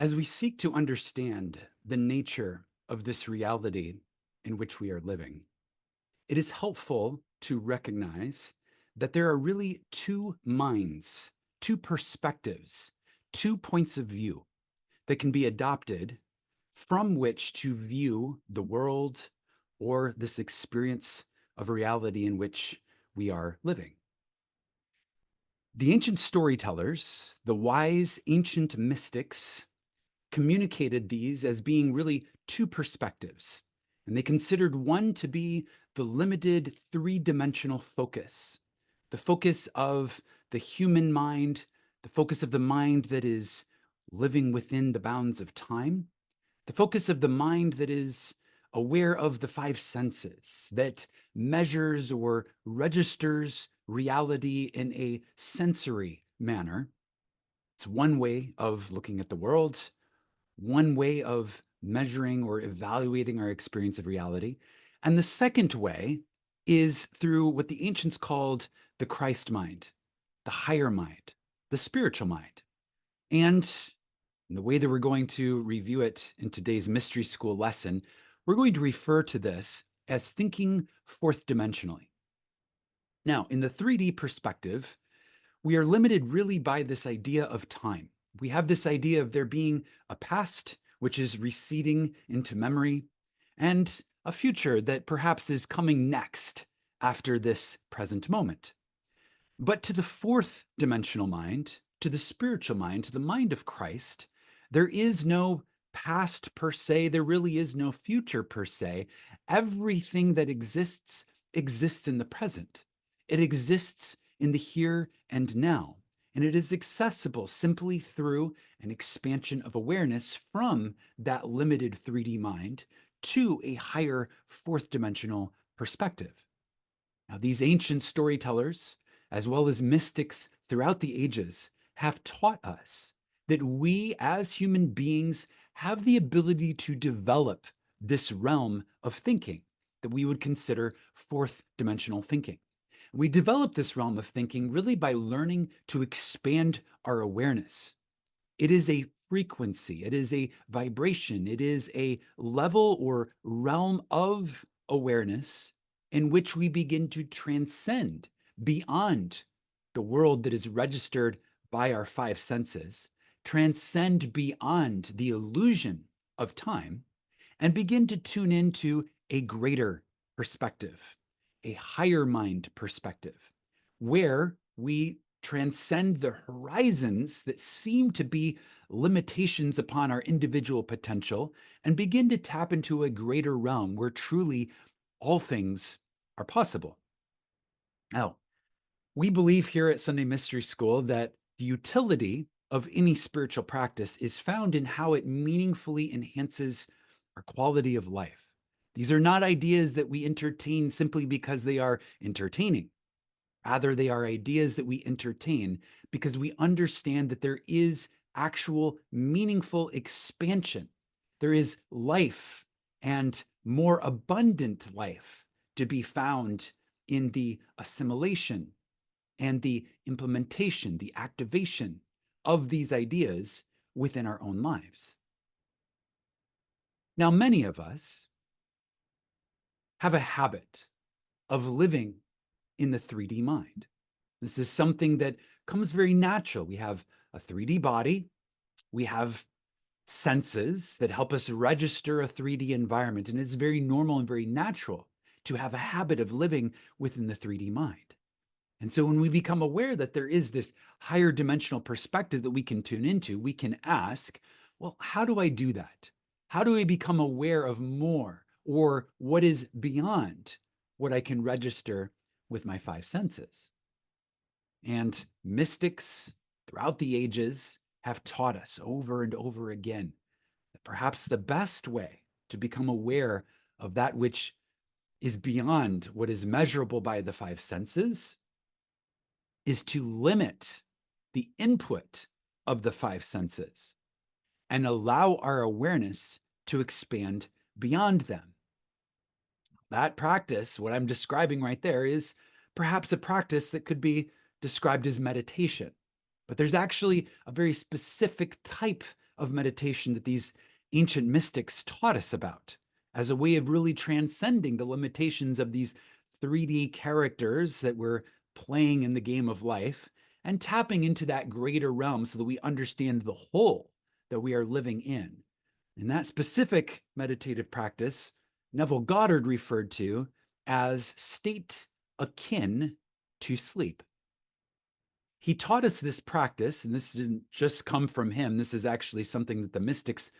As we seek to understand the nature of this reality in which we are living, it is helpful to recognize that there are really two minds, two perspectives, two points of view that can be adopted from which to view the world or this experience of reality in which we are living. The ancient storytellers, the wise ancient mystics, communicated these as being really two perspectives. And they considered one to be the limited three-dimensional focus, the focus of the human mind, the focus of the mind that is living within the bounds of time, the focus of the mind that is aware of the five senses, that measures or registers reality in a sensory manner. It's one way of looking at the world, one way of measuring or evaluating our experience of reality. And the second way is through what the ancients called the Christ mind, the higher mind, the spiritual mind. And in the way that we're going to review it in today's mystery school lesson, we're going to refer to this as thinking fourth dimensionally. Now, in the 3D perspective, we are limited really by this idea of time. We have this idea of there being a past, which is receding into memory, and a future that perhaps is coming next after this present moment. But to the fourth dimensional mind, to the spiritual mind, to the mind of Christ, there is no past per se. There really is no future per se. Everything that exists exists in the present. It exists in the here and now. And it is accessible simply through an expansion of awareness from that limited 3D mind to a higher fourth dimensional perspective. Now, these ancient storytellers, as well as mystics throughout the ages, have taught us that we as human beings have the ability to develop this realm of thinking that we would consider fourth dimensional thinking. We develop this realm of thinking really by learning to expand our awareness. It is a frequency, it is a vibration, it is a level or realm of awareness in which we begin to transcend beyond the world that is registered by our five senses, transcend beyond the illusion of time, and begin to tune into a greater perspective, a higher mind perspective, where we transcend the horizons that seem to be limitations upon our individual potential and begin to tap into a greater realm where truly all things are possible. Now, we believe here at Sunday Mystery School that the utility of any spiritual practice is found in how it meaningfully enhances our quality of life. These are not ideas that we entertain simply because they are entertaining. Rather, they are ideas that we entertain because we understand that there is actual meaningful expansion. There is life and more abundant life to be found in the assimilation and the implementation, the activation of these ideas within our own lives. Now, many of us have a habit of living in the 3D mind. This is something that comes very natural. We have a 3D body, we have senses that help us register a 3D environment, and it's very normal and very natural to have a habit of living within the 3D mind. And so when we become aware that there is this higher dimensional perspective that we can tune into, we can ask, well, how do I do that? How do I become aware of more, or what is beyond what I can register with my five senses? And mystics throughout the ages have taught us over and over again that perhaps the best way to become aware of that which is beyond what is measurable by the five senses is to limit the input of the five senses and allow our awareness to expand beyond them. That practice, what I'm describing right there, is perhaps a practice that could be described as meditation. But there's actually a very specific type of meditation that these ancient mystics taught us about as a way of really transcending the limitations of these 3D characters that we're playing in the game of life and tapping into that greater realm so that we understand the whole that we are living in. And that specific meditative practice, Neville Goddard referred to as state akin to sleep. He taught us this practice, and this didn't just come from him. This is actually something that the mystics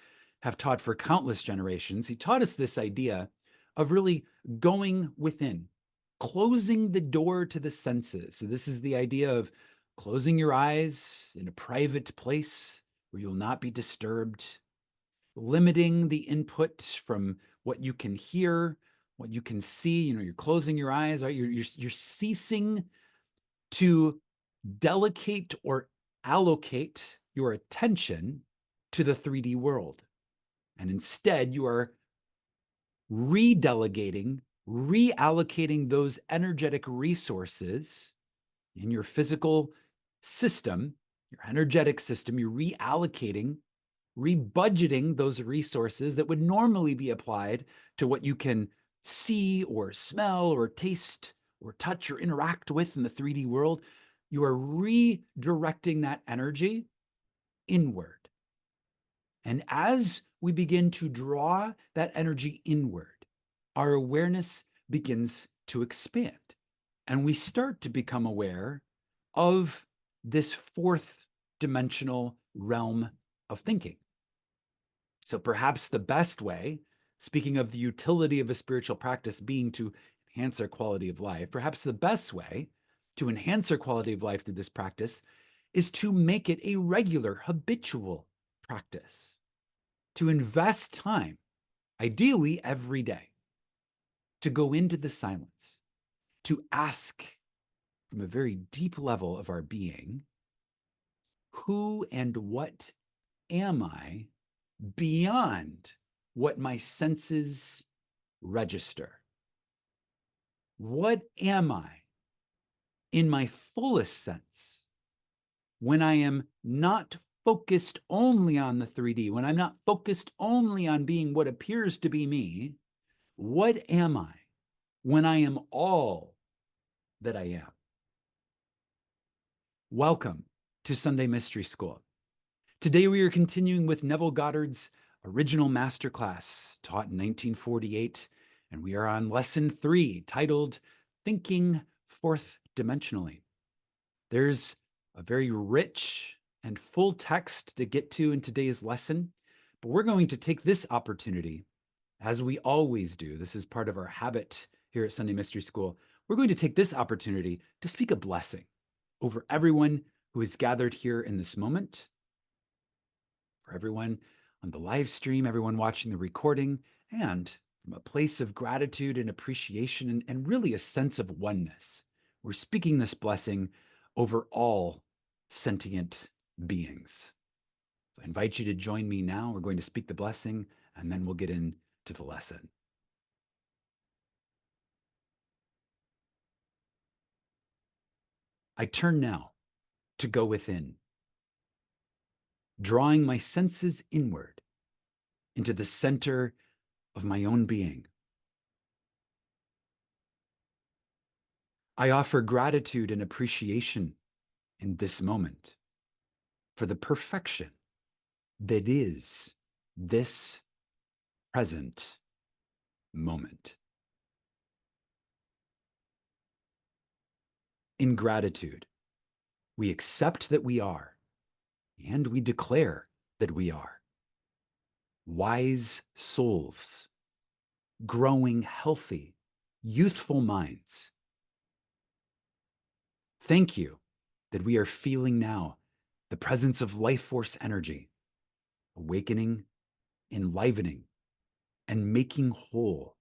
have taught for countless generations. He taught us this idea of really going within, closing the door to the senses. So this is the idea of closing your eyes in a private place where you'll not be disturbed, limiting the input from what you can hear, what you can see. You're closing your eyes, right? You're ceasing to delegate or allocate your attention to the 3D world. And instead, you are redelegating, reallocating those energetic resources in your physical system, your energetic system. You're reallocating, rebudgeting those resources that would normally be applied to what you can see or smell or taste or touch or interact with in the 3D world. You are redirecting that energy inward. And as we begin to draw that energy inward, our awareness begins to expand. And we start to become aware of this fourth dimensional realm of thinking. So perhaps the best way, speaking of the utility of a spiritual practice being to enhance our quality of life, perhaps the best way to enhance our quality of life through this practice is to make it a regular, habitual practice, to invest time, ideally every day, to go into the silence, to ask from a very deep level of our being, who and what am I beyond what my senses register? What am I in my fullest sense when I am not focused only on the 3D, when I'm not focused only on being what appears to be me? What am I when I am all that I am? Welcome to Sunday Mystery School. Today we are continuing with Neville Goddard's original Masterclass, taught in 1948, and we are on Lesson 3, titled Thinking Fourth Dimensionally. There's a very rich and full text to get to in today's lesson, but we're going to take this opportunity, as we always do. This is part of our habit here at Sunday Mystery School. We're going to take this opportunity to speak a blessing over everyone who is gathered here in this moment, for everyone on the live stream, everyone watching the recording, and from a place of gratitude and appreciation and really a sense of oneness. We're speaking this blessing over all sentient beings. So I invite you to join me now. We're going to speak the blessing, and then we'll get into the lesson. I turn now to go within, drawing my senses inward into the center of my own being. I offer gratitude and appreciation in this moment for the perfection that is this present moment. In gratitude, we accept that we are, and we declare that we are wise souls, growing healthy, youthful minds. Thank you that we are feeling now the presence of life force energy, awakening, enlivening, and making whole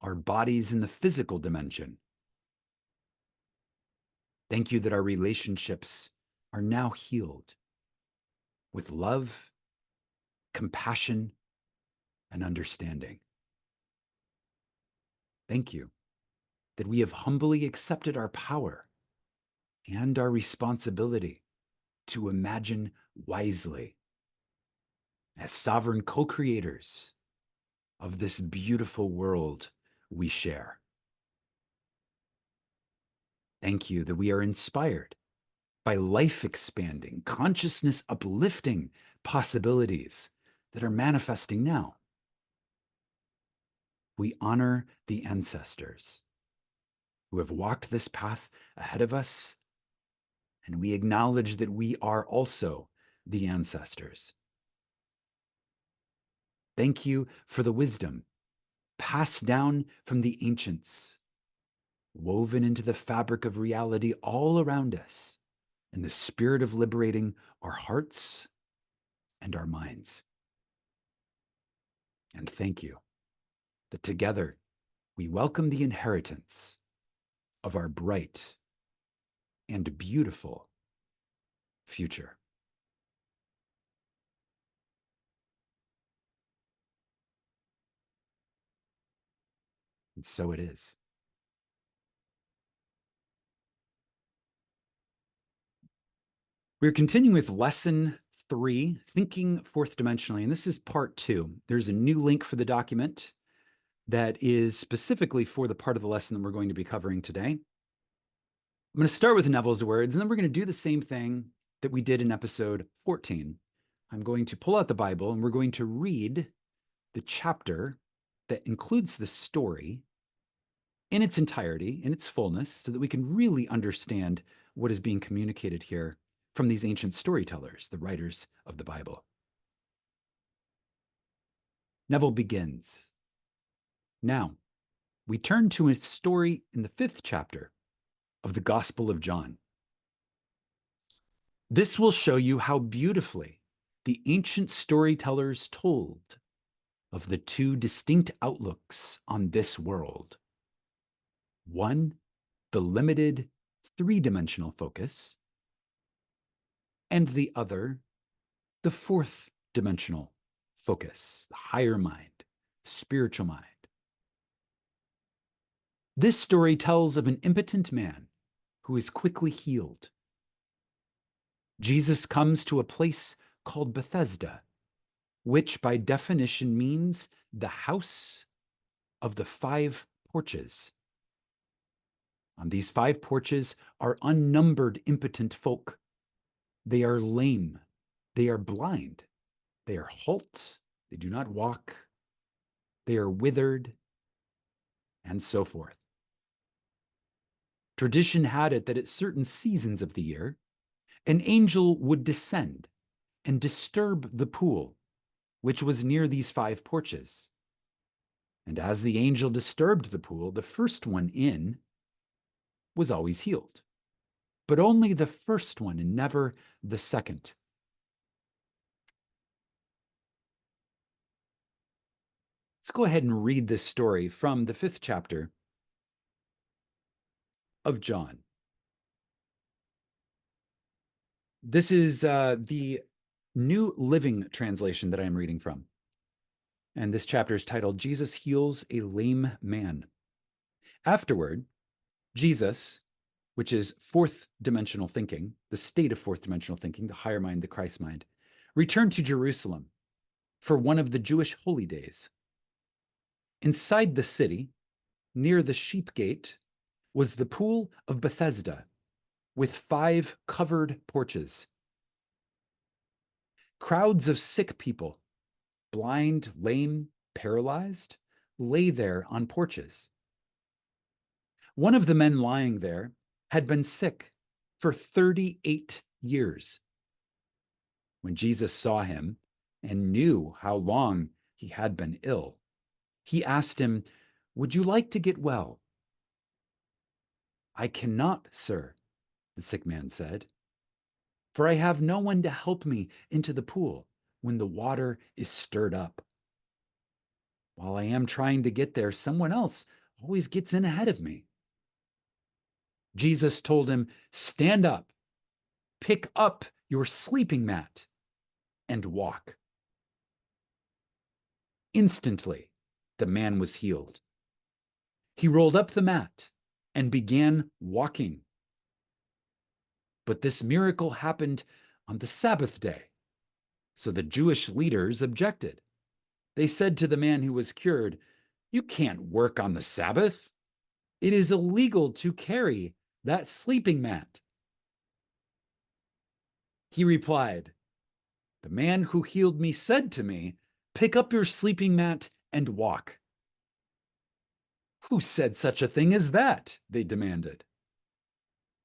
our bodies in the physical dimension. Thank you that our relationships are now healed with love, compassion, and understanding. Thank you that we have humbly accepted our power and our responsibility to imagine wisely. as sovereign co-creators of this beautiful world we share. Thank you that we are inspired by life-expanding, consciousness-uplifting possibilities that are manifesting now. We honor the ancestors who have walked this path ahead of us, and we acknowledge that we are also the ancestors. Thank you for the wisdom passed down from the ancients, woven into the fabric of reality all around us, in the spirit of liberating our hearts and our minds. And thank you that together we welcome the inheritance of our bright and beautiful future. And so it is. We're continuing with lesson 3, Thinking Fourth Dimensionally, and this is part 2. There's a new link for the document that is specifically for the part of the lesson that we're going to be covering today. I'm going to start with Neville's words, and then we're going to do the same thing that we did in episode 14. I'm going to pull out the Bible, and we're going to read the chapter that includes the story in its entirety, in its fullness, so that we can really understand what is being communicated here from these ancient storytellers, the writers of the Bible. Neville begins. Now, we turn to a story in the 5th chapter of the Gospel of John. This will show you how beautifully the ancient storytellers told of the 2 distinct outlooks on this world. One, the limited 3-dimensional focus, and the other, the 4th-dimensional focus, the higher mind, spiritual mind. This story tells of an impotent man who is quickly healed. Jesus comes to a place called Bethesda, which by definition means the house of the 5 porches. On these 5 porches are unnumbered impotent folk. They are lame, they are blind, they are halt, they do not walk, they are withered, and so forth. Tradition had it that at certain seasons of the year, an angel would descend and disturb the pool, which was near these 5 porches. And as the angel disturbed the pool, the first one in was always healed, but only the first one and never the second. Let's go ahead and read this story from the 5th chapter of John. This is the New Living Translation that I'm reading from. And this chapter is titled, Jesus Heals a Lame Man. Afterward, Jesus, which is 4th-dimensional thinking, the state of 4th-dimensional thinking, the higher mind, the Christ mind, returned to Jerusalem for one of the Jewish holy days. Inside the city, near the sheep gate, was the pool of Bethesda, with 5 covered porches. Crowds of sick people, blind, lame, paralyzed, lay there on porches. One of the men lying there had been sick for 38 years. When Jesus saw him and knew how long he had been ill, he asked him, "Would you like to get well?" "I cannot, sir," the sick man said, "for I have no one to help me into the pool when the water is stirred up. While I am trying to get there, someone else always gets in ahead of me." Jesus told him, "Stand up, pick up your sleeping mat, and walk." Instantly, the man was healed. He rolled up the mat and began walking. But this miracle happened on the Sabbath day, So the Jewish leaders objected. They said to the man who was cured, "You can't work on the Sabbath. It is illegal to carry that sleeping mat." He replied, "The man who healed me said to me, 'Pick up your sleeping mat and walk.'" "Who said such a thing as that?" they demanded.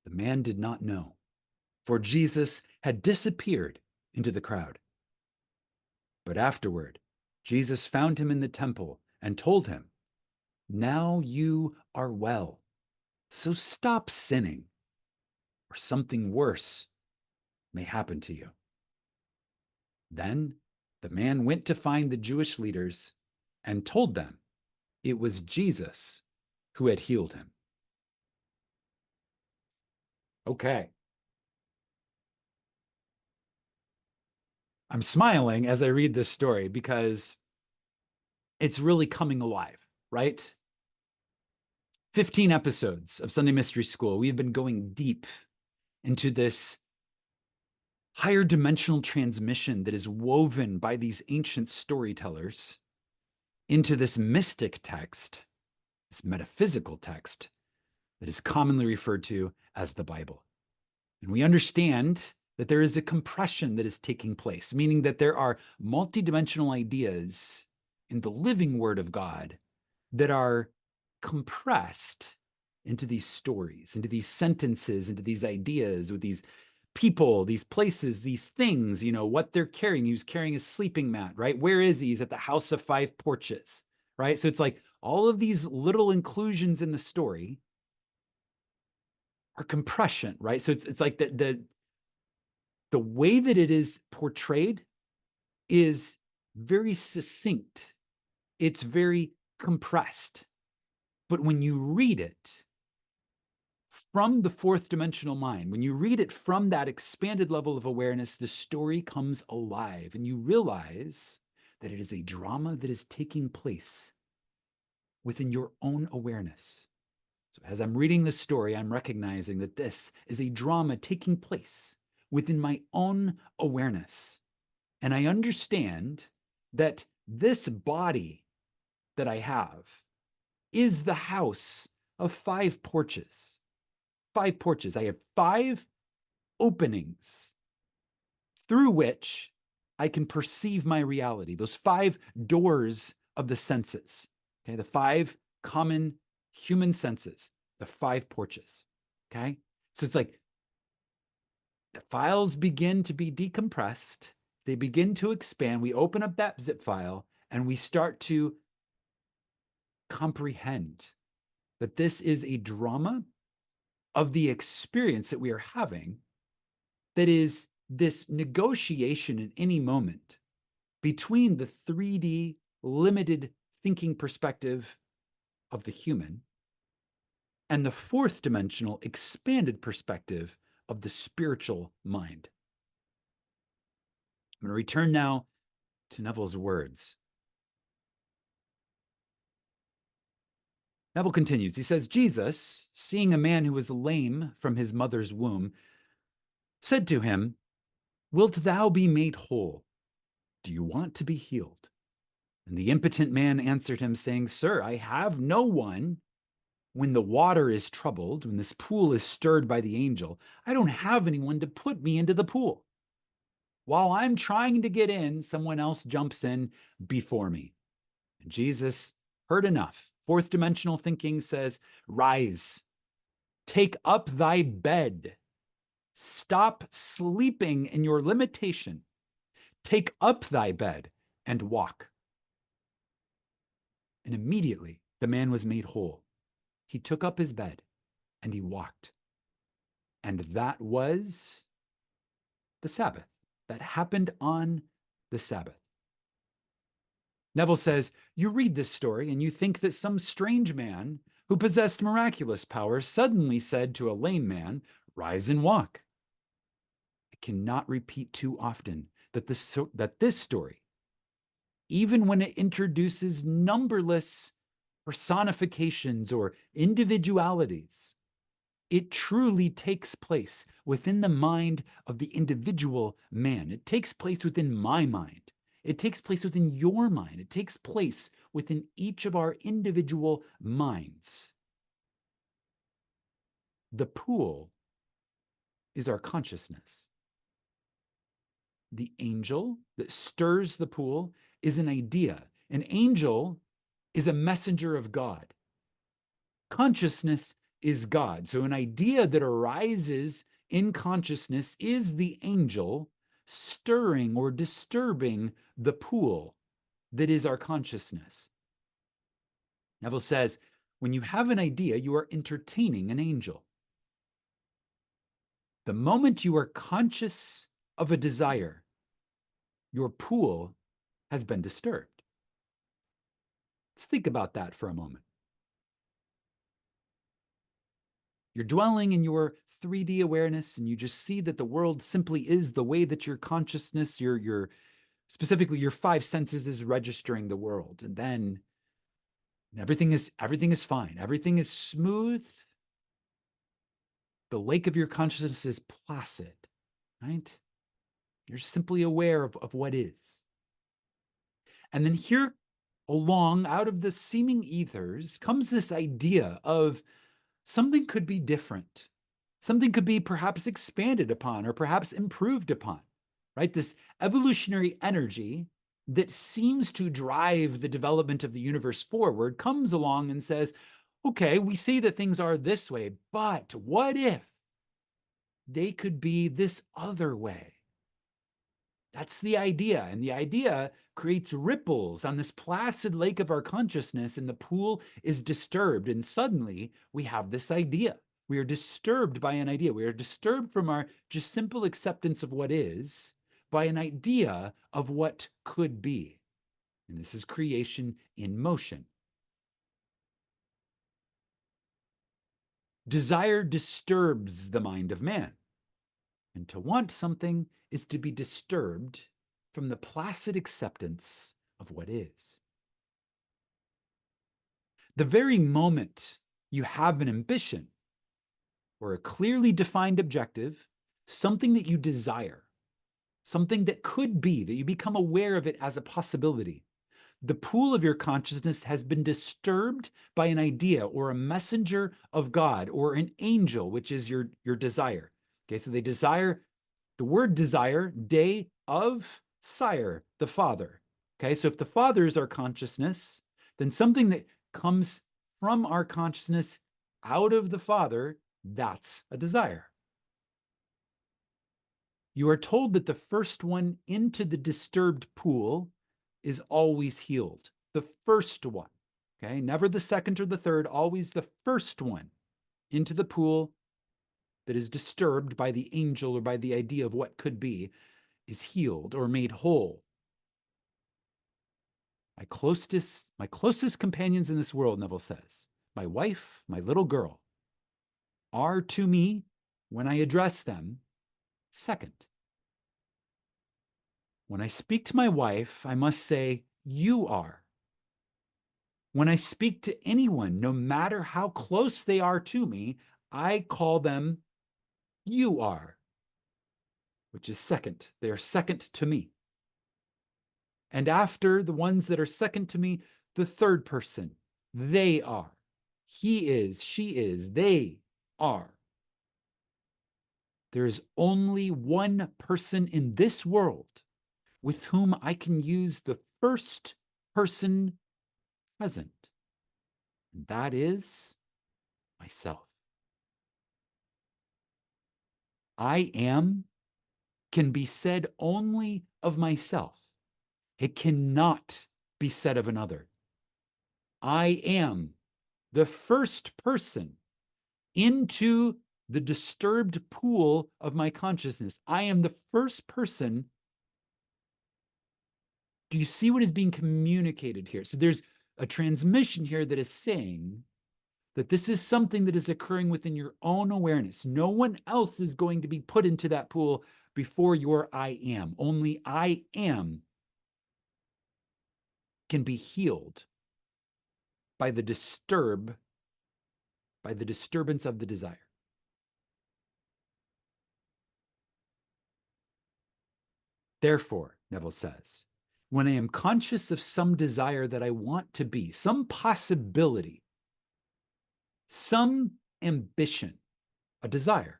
The man did not know, for Jesus had disappeared into the crowd. But afterward, Jesus found him in the temple and told him, "Now you are well, so stop sinning, or something worse may happen to you." Then the man went to find the Jewish leaders and told them it was Jesus who had healed him. Okay. I'm smiling as I read this story because it's really coming alive, right? 15 episodes of Sunday Mystery School. We've been going deep into this higher dimensional transmission that is woven by these ancient storytellers into this mystic text, this metaphysical text that is commonly referred to as the Bible. And we understand that there is a compression that is taking place, meaning that there are multidimensional ideas in the living Word of God that are compressed into these stories, into these sentences, into these ideas with these people, these places, these things, what they're carrying. He was carrying his sleeping mat, right? Where is he? He's at the House of Five Porches, right? So it's like all of these little inclusions in the story are compression, right? So it's like the way that it is portrayed is very succinct. It's very compressed. But when you read it from the fourth dimensional mind, when you read it from that expanded level of awareness, the story comes alive and you realize that it is a drama that is taking place within your own awareness. So as I'm reading this story, I'm recognizing that this is a drama taking place within my own awareness. And I understand that this body that I have is the house of five porches. 5 porches. I have 5 openings through which I can perceive my reality. Those 5 doors of the senses. Okay, the 5 common human senses, the 5 porches. Okay, so it's like the files begin to be decompressed. They begin to expand. We open up that zip file and we start to comprehend that this is a drama of the experience that we are having that is this negotiation in any moment between the 3D limited thinking perspective of the human and the fourth dimensional expanded perspective of the spiritual mind. I'm going to return now to Neville's words. Neville continues. He says, Jesus, seeing a man who was lame from his mother's womb, said to him, "Wilt thou be made whole? Do you want to be healed?" And the impotent man answered him, saying, "Sir, I have no one when the water is troubled, when this pool is stirred by the angel. I don't have anyone to put me into the pool. While I'm trying to get in, someone else jumps in before me." And Jesus heard enough. Fourth dimensional thinking says, "Rise, take up thy bed. Stop sleeping in your limitation. Take up thy bed and walk." And immediately the man was made whole. He took up his bed and he walked. And that was the Sabbath. That happened on the Sabbath. Neville says, you read this story and you think that some strange man who possessed miraculous powers suddenly said to a lame man, "Rise and walk." I cannot repeat too often that this story, even when it introduces numberless personifications or individualities, it truly takes place within the mind of the individual man. It takes place within my mind. It takes place within your mind. It takes place within each of our individual minds. The pool is our consciousness. The angel that stirs the pool is an idea. An angel is a messenger of God. Consciousness is God. So an idea that arises in consciousness is the angel stirring or disturbing the pool that is our consciousness. Neville says, when you have an idea, you are entertaining an angel. The moment you are conscious of a desire, your pool has been disturbed. Let's think about that for a moment. You're dwelling in your 3D awareness and you just see that the world simply is the way that your consciousness, specifically your five senses is registering the world. And then everything is fine. Everything is smooth. The lake of your consciousness is placid, right? You're simply aware of what is. And then here along, out of the seeming ethers, comes this idea of something could be different. Something could be perhaps expanded upon or perhaps improved upon, right? This evolutionary energy that seems to drive the development of the universe forward comes along and says, okay, we see that things are this way, but what if they could be this other way? That's the idea. And the idea creates ripples on this placid lake of our consciousness, and the pool is disturbed. And suddenly we have this idea. We are disturbed by an idea. We are disturbed from our just simple acceptance of what is by an idea of what could be. And this is creation in motion. Desire disturbs the mind of man. And to want something is to be disturbed from the placid acceptance of what is. The very moment you have an ambition or a clearly defined objective, something that you desire, something that could be, that you become aware of it as a possibility, the pool of your consciousness has been disturbed by an idea or a messenger of God or an angel, which is your desire. Okay, so they desire, the word desire, day of sire, the Father. Okay, so if the Father is our consciousness, then something that comes from our consciousness out of the Father, that's a desire. You are told that the first one into the disturbed pool is always healed. The first one, okay? Never the second or the third, always the first one into the pool that is disturbed by the angel or by the idea of what could be is healed or made whole. My closest companions in this world, Neville says, my wife, my little girl, are to me, when I address them, second. When I speak to my wife, I must say, you are. When I speak to anyone, no matter how close they are to me, I call them, you are, which is second. They are second to me. And after the ones that are second to me, the third person, they are. He is, she is, they are. There is only one person in this world with whom I can use the first person present, and that is myself. I am can be said only of myself. It cannot be said of another. I am the first person into the disturbed pool of my consciousness. I am the first person. Do you see what is being communicated here? So there's a transmission here that is saying that this is something that is occurring within your own awareness. No one else is going to be put into that pool before your I am. Only I am can be healed by the disturbance of the desire. Therefore, Neville says, when I am conscious of some desire that I want to be, some possibility, some ambition, a desire,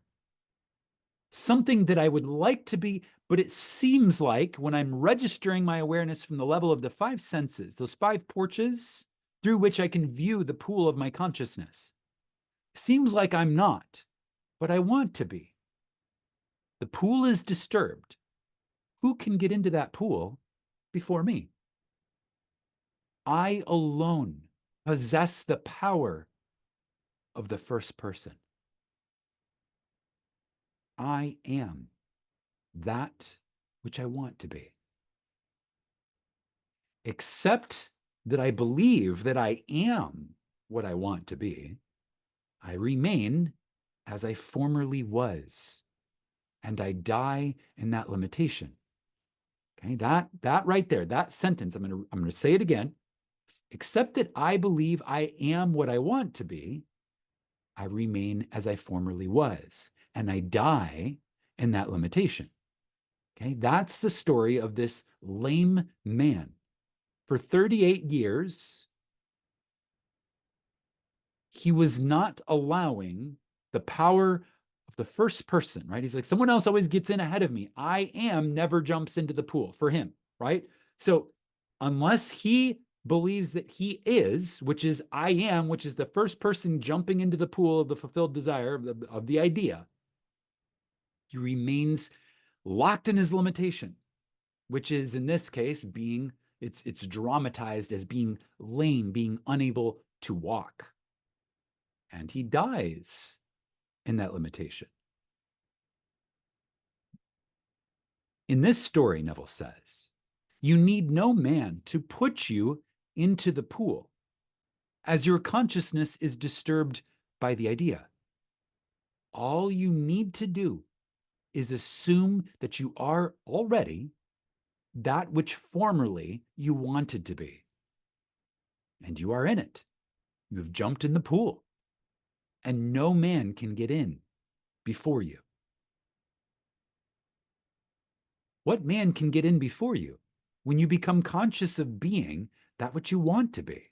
something that I would like to be, but it seems like when I'm registering my awareness from the level of the five senses, those five porches through which I can view the pool of my consciousness, seems like I'm not, but I want to be. The pool is disturbed. Who can get into that pool before me? I alone possess the power of the first person. I am that which I want to be. Except that I believe that I am what I want to be, I remain as I formerly was, and I die in that limitation. Okay, that right there, that sentence, I'm gonna say it again. Except that I believe I am what I want to be, I remain as I formerly was, and I die in that limitation. Okay, that's the story of this lame man. For 38 years, he was not allowing the power of the first person, right? He's like, someone else always gets in ahead of me. I am never jumps into the pool for him, right? So unless he believes that he is, which is I am, which is the first person jumping into the pool of the fulfilled desire of the idea, he remains locked in his limitation, which is in this case being, it's dramatized as being lame, being unable to walk. And he dies in that limitation. In this story, Neville says, you need no man to put you into the pool, as your consciousness is disturbed by the idea. All you need to do is assume that you are already that which formerly you wanted to be. And you are in it. You have jumped in the pool, and no man can get in before you. What man can get in before you when you become conscious of being that which you want to be?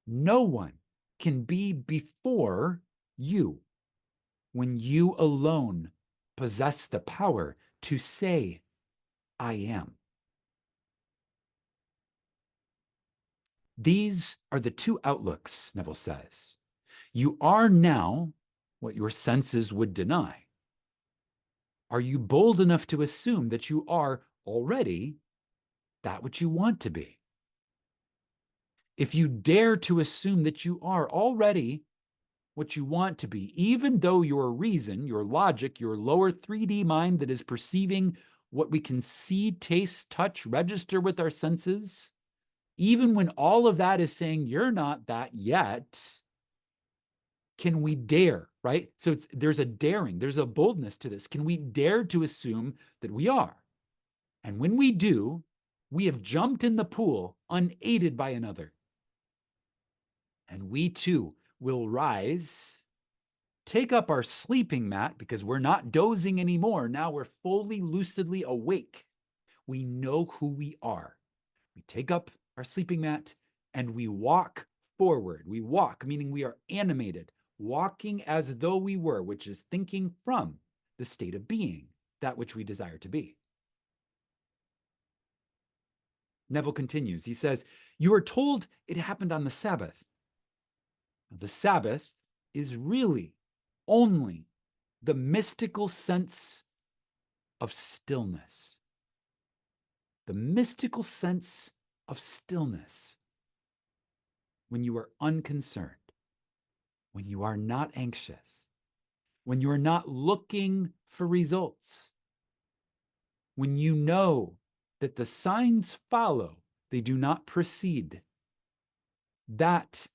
No one can be before you when you alone possess the power to say, I am. These are the two outlooks, Neville says. You are now what your senses would deny. Are you bold enough to assume that you are already that which you want to be? If you dare to assume that you are already what you want to be, even though your reason, your logic, your lower 3D mind that is perceiving what we can see, taste, touch, register with our senses, even when all of that is saying you're not that yet, can we dare, right? So there's a daring, there's a boldness to this. Can we dare to assume that we are? And when we do, we have jumped in the pool unaided by another. And we too will rise, take up our sleeping mat, because we're not dozing anymore. Now we're fully lucidly awake. We know who we are. We take up our sleeping mat and we walk forward. We walk, meaning we are animated, walking as though we were, which is thinking from the state of being, that which we desire to be. Neville continues. He says, you are told it happened on the Sabbath. The Sabbath is really only the mystical sense of stillness. The mystical sense of stillness. When you are unconcerned, when you are not anxious, when you are not looking for results, when you know that the signs follow, they do not precede. That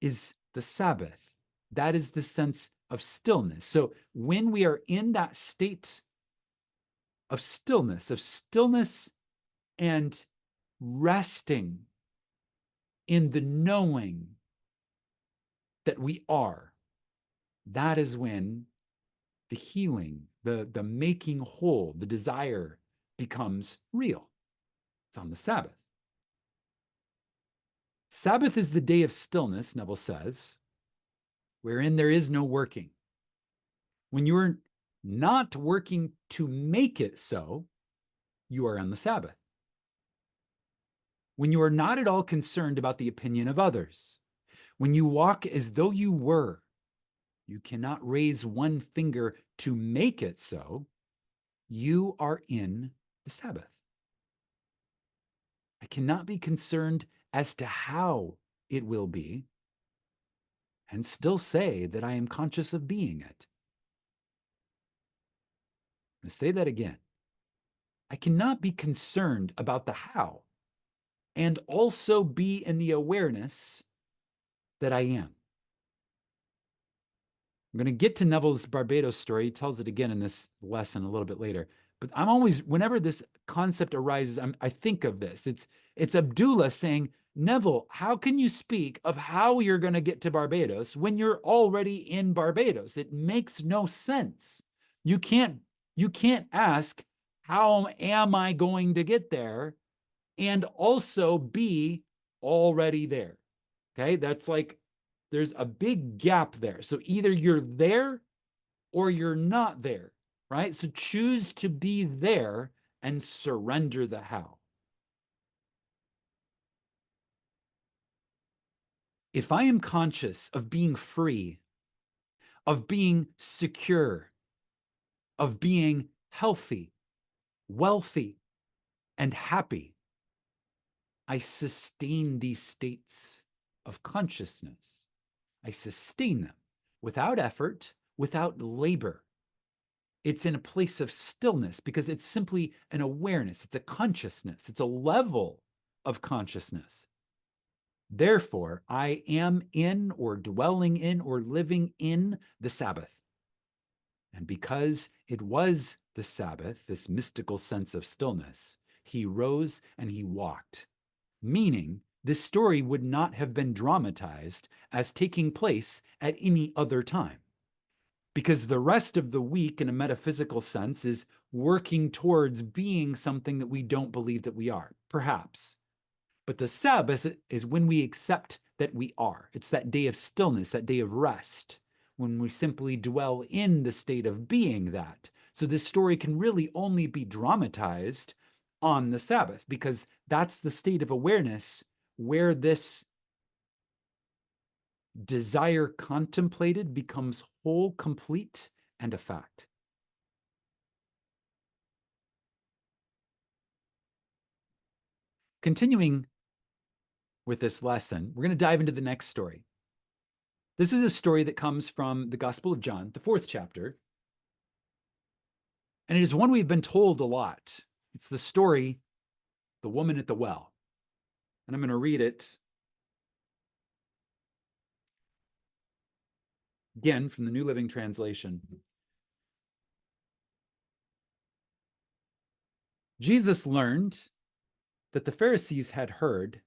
is the Sabbath. That is the sense of stillness. So when we are in that state of stillness and resting in the knowing that we are, that is when the healing the making whole, the desire becomes real. It's on the Sabbath. Sabbath is the day of stillness, Neville says, wherein there is no working. When you are not working to make it so, you are on the Sabbath. When you are not at all concerned about the opinion of others, when you walk as though you were, you cannot raise one finger to make it so, you are in the Sabbath. I cannot be concerned as to how it will be and still say that I am conscious of being it. I'm going to say that again. I cannot be concerned about the how and also be in the awareness that I am. I'm going to get to Neville's Barbados story. He tells it again in this lesson a little bit later. But I'm always, whenever this concept arises, I think of this. It's Abdullah saying, Neville, how can you speak of how you're going to get to Barbados when you're already in Barbados? It makes no sense. You can't ask, how am I going to get there? And also be already there. Okay, that's like, there's a big gap there. So either you're there or you're not there, right? So choose to be there and surrender the how. If I am conscious of being free, of being secure, of being healthy, wealthy, and happy, I sustain these states of consciousness. I sustain them without effort, without labor. It's in a place of stillness because it's simply an awareness. It's a consciousness. It's a level of consciousness. Therefore, I am in or dwelling in or living in the Sabbath. And because it was the Sabbath, this mystical sense of stillness, he rose and he walked, meaning this story would not have been dramatized as taking place at any other time. Because the rest of the week, in a metaphysical sense, is working towards being something that we don't believe that we are, perhaps. But the Sabbath is when we accept that we are. It's that day of stillness, that day of rest, when we simply dwell in the state of being that. So this story can really only be dramatized on the Sabbath, because that's the state of awareness where this desire contemplated becomes whole, complete, and a fact. Continuing with this lesson, we're going to dive into the next story. This is a story that comes from the Gospel of John, the 4th chapter. And it is one we've been told a lot. It's the story, the woman at the well. And I'm going to read it again from the New Living Translation. Jesus learned that the Pharisees had heard,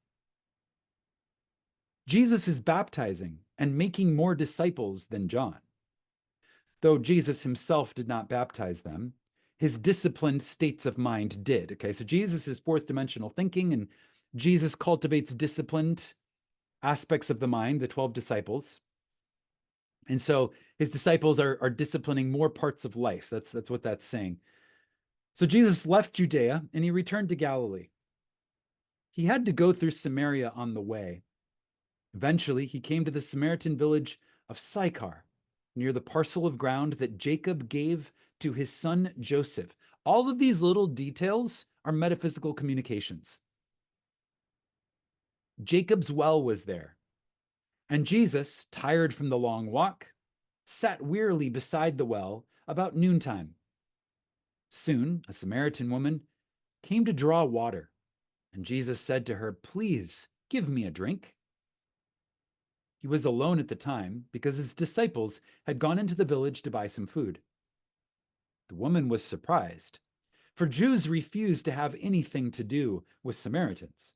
Jesus is baptizing and making more disciples than John. Though Jesus himself did not baptize them, his disciplined states of mind did. Okay, so Jesus is fourth dimensional thinking, and Jesus cultivates disciplined aspects of the mind, the 12 disciples. And so his disciples are disciplining more parts of life. That's what that's saying. So Jesus left Judea and he returned to Galilee. He had to go through Samaria on the way. Eventually, he came to the Samaritan village of Sychar, near the parcel of ground that Jacob gave to his son Joseph. All of these little details are metaphysical communications. Jacob's well was there, and Jesus, tired from the long walk, sat wearily beside the well about noontime. Soon, a Samaritan woman came to draw water, and Jesus said to her, "Please give me a drink." He was alone at the time because his disciples had gone into the village to buy some food. The woman was surprised, for Jews refused to have anything to do with Samaritans.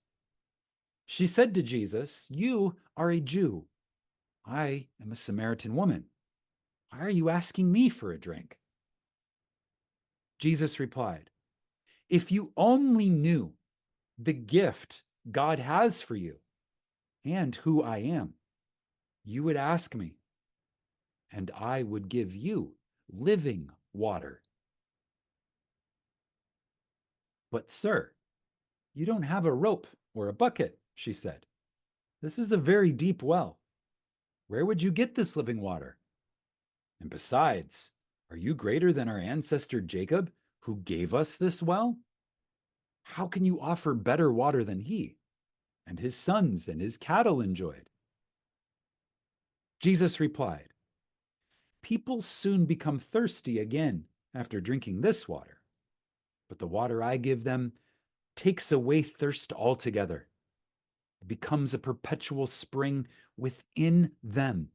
She said to Jesus, "You are a Jew. I am a Samaritan woman. Why are you asking me for a drink?" Jesus replied, "If you only knew the gift God has for you and who I am, you would ask me, and I would give you living water. But, sir, you don't have a rope or a bucket," she said. "This is a very deep well. Where would you get this living water? And besides, are you greater than our ancestor Jacob, who gave us this well? How can you offer better water than he, and his sons and his cattle enjoyed?" Jesus replied, "People soon become thirsty again after drinking this water, but the water I give them takes away thirst altogether. It becomes a perpetual spring within them,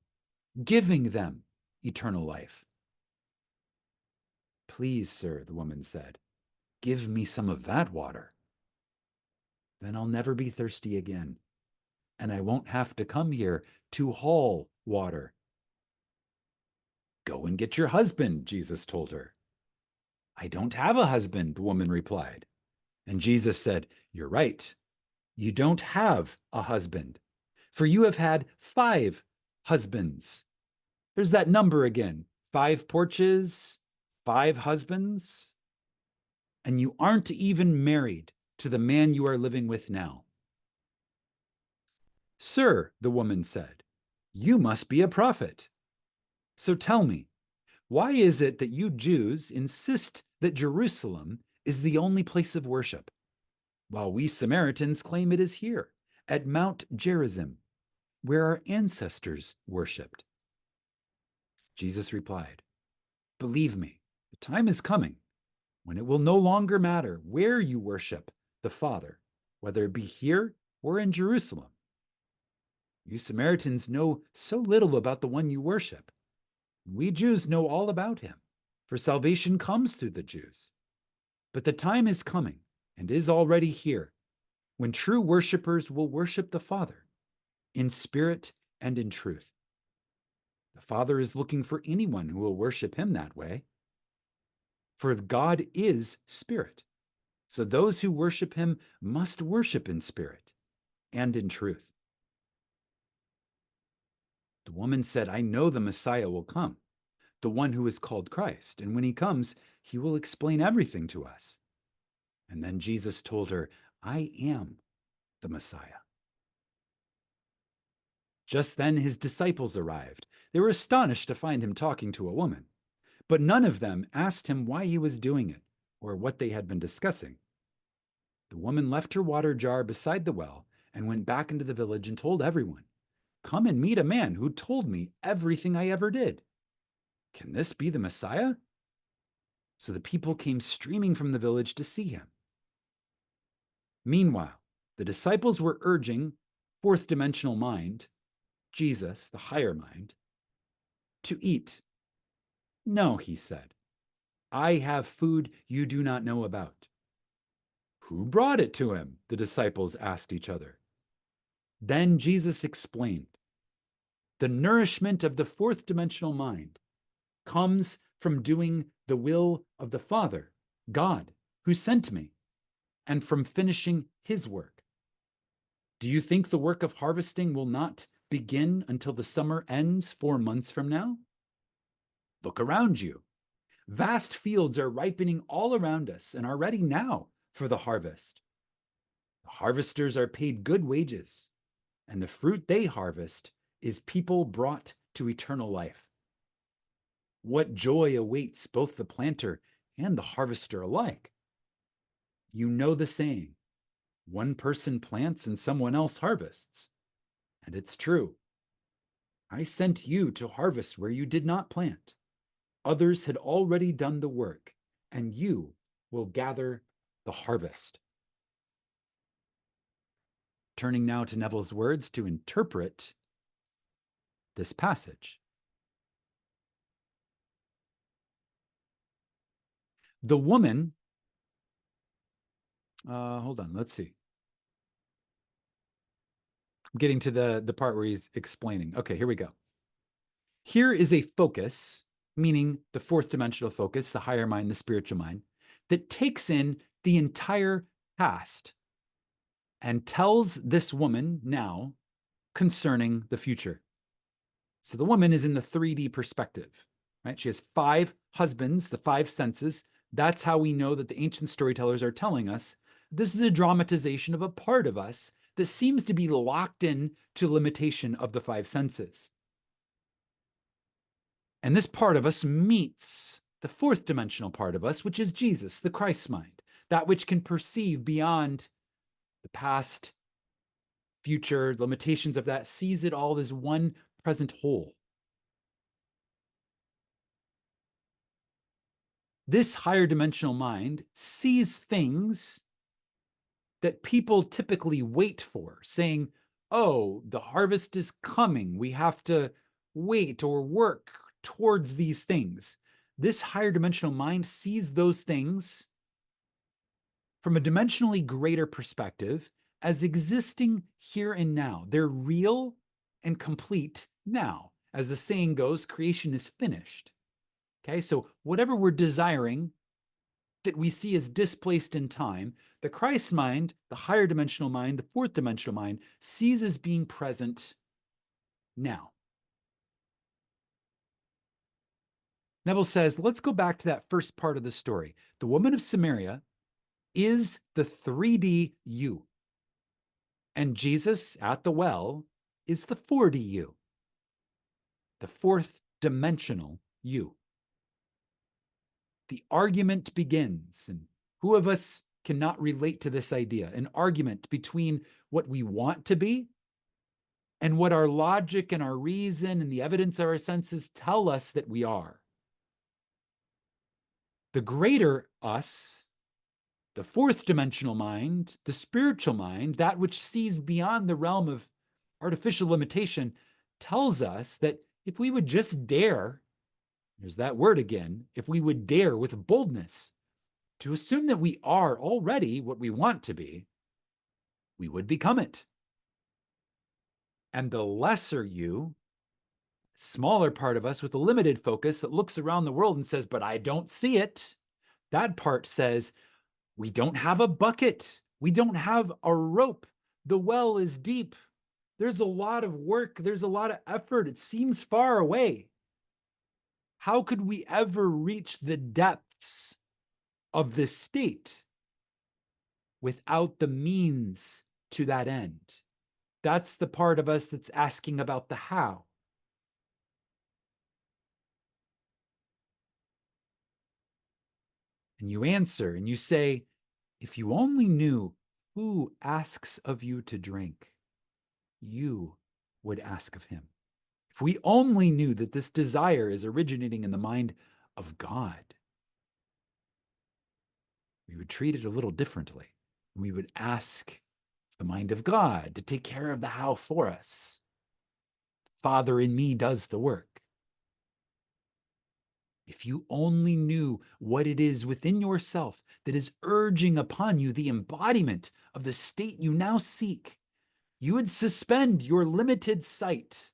giving them eternal life." "Please, sir," the woman said, "give me some of that water. Then I'll never be thirsty again, and I won't have to come here to haul water." "Go and get your husband," Jesus told her. "I don't have a husband," the woman replied. And Jesus said, "You're right. You don't have a husband, for you have had 5 husbands." There's that number again, 5 porches, 5 husbands, and you aren't even married to the man you are living with now. "Sir," the woman said, "you must be a prophet. So tell me, why is it that you Jews insist that Jerusalem is the only place of worship, while we Samaritans claim it is here, at Mount Gerizim, where our ancestors worshipped?" Jesus replied, "Believe me, the time is coming when it will no longer matter where you worship the Father, whether it be here or in Jerusalem. You Samaritans know so little about the one you worship. We Jews know all about him, for salvation comes through the Jews. But the time is coming, and is already here, when true worshipers will worship the Father in spirit and in truth. The Father is looking for anyone who will worship him that way. For God is spirit, so those who worship him must worship in spirit and in truth." The woman said, "I know the Messiah will come, the one who is called Christ, and when he comes, he will explain everything to us." And then Jesus told her, "I am the Messiah." Just then his disciples arrived. They were astonished to find him talking to a woman, but none of them asked him why he was doing it or what they had been discussing. The woman left her water jar beside the well and went back into the village and told everyone, "Come and meet a man who told me everything I ever did. Can this be the Messiah?" So the people came streaming from the village to see him. Meanwhile, the disciples were urging fourth dimensional mind, Jesus, the higher mind, to eat. "No," he said, "I have food you do not know about." "Who brought it to him?" the disciples asked each other. Then Jesus explained, "The nourishment of the fourth dimensional mind comes from doing the will of the Father, God, who sent me, and from finishing his work. Do you think the work of harvesting will not begin until the summer ends 4 months from now? Look around you. Vast fields are ripening all around us and are ready now for the harvest. The harvesters are paid good wages, and the fruit they harvest is people brought to eternal life. What joy awaits both the planter and the harvester alike. You know the saying, one person plants and someone else harvests. And it's true. I sent you to harvest where you did not plant. Others had already done the work, and you will gather the harvest." Turning now to Neville's words to interpret this passage. The woman, hold on, let's see. I'm getting to the part where he's explaining. Okay, here we go. Here is a focus, meaning the fourth dimensional focus, the higher mind, the spiritual mind, that takes in the entire past and tells this woman now concerning the future. So the woman is in the 3D perspective, right? She has 5 husbands, the 5 senses. That's how we know that the ancient storytellers are telling us this is a dramatization of a part of us that seems to be locked in to limitation of the 5 senses. And this part of us meets the 4th dimensional part of us, which is Jesus, the Christ mind, that which can perceive beyond the past, future, limitations of that, sees it all as one present whole. This higher dimensional mind sees things that people typically wait for, saying, oh, the harvest is coming. We have to wait or work towards these things. This higher dimensional mind sees those things from a dimensionally greater perspective as existing here and now. They're real and complete now. As the saying goes, creation is finished. Okay, so whatever we're desiring that we see as displaced in time, the Christ mind, the higher dimensional mind, the 4th dimensional mind, sees as being present now. Neville says, let's go back to that first part of the story. The woman of Samaria is the 3D you. And Jesus at the well is the 4D you, the 4th dimensional you. The argument begins, and who of us cannot relate to this idea? An argument between what we want to be and what our logic and our reason and the evidence of our senses tell us that we are. The greater us, the 4th dimensional mind, the spiritual mind, that which sees beyond the realm of artificial limitation, tells us that if we would just dare, there's that word again, if we would dare with boldness to assume that we are already what we want to be, we would become it. And the lesser you, smaller part of us with a limited focus that looks around the world and says, but I don't see it. That part says, we don't have a bucket. We don't have a rope. The well is deep. There's a lot of work. There's a lot of effort. It seems far away. How could we ever reach the depths of this state without the means to that end? That's the part of us that's asking about the how. And you answer and you say, if you only knew who asks of you to drink, you would ask of him. If we only knew that this desire is originating in the mind of God, we would treat it a little differently. We would ask the mind of God to take care of the how for us. Father in me does the work. If you only knew what it is within yourself that is urging upon you the embodiment of the state you now seek, you would suspend your limited sight,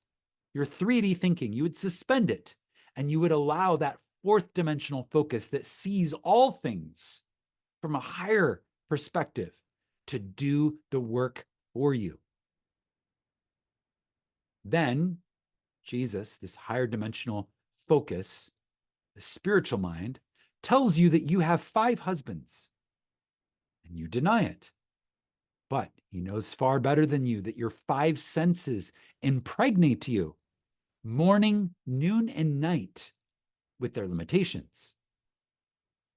your 3D thinking, you would suspend it, and you would allow that 4th dimensional focus that sees all things from a higher perspective to do the work for you. Then Jesus, this higher dimensional focus, the spiritual mind, tells you that you have 5 husbands, and you deny it. But he knows far better than you that your 5 senses impregnate you morning, noon, and night with their limitations.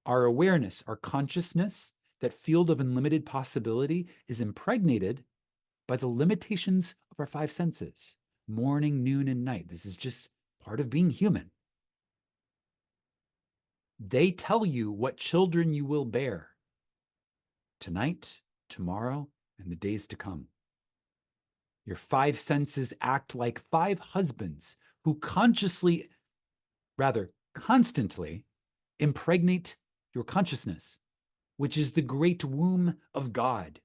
Our awareness, our consciousness, that field of unlimited possibility is impregnated by the limitations of our 5 senses, morning, noon, and night. This is just part of being human. They tell you what children you will bear tonight, tomorrow, and the days to come. Your 5 senses act like 5 husbands who constantly impregnate your consciousness, which is the great womb of God.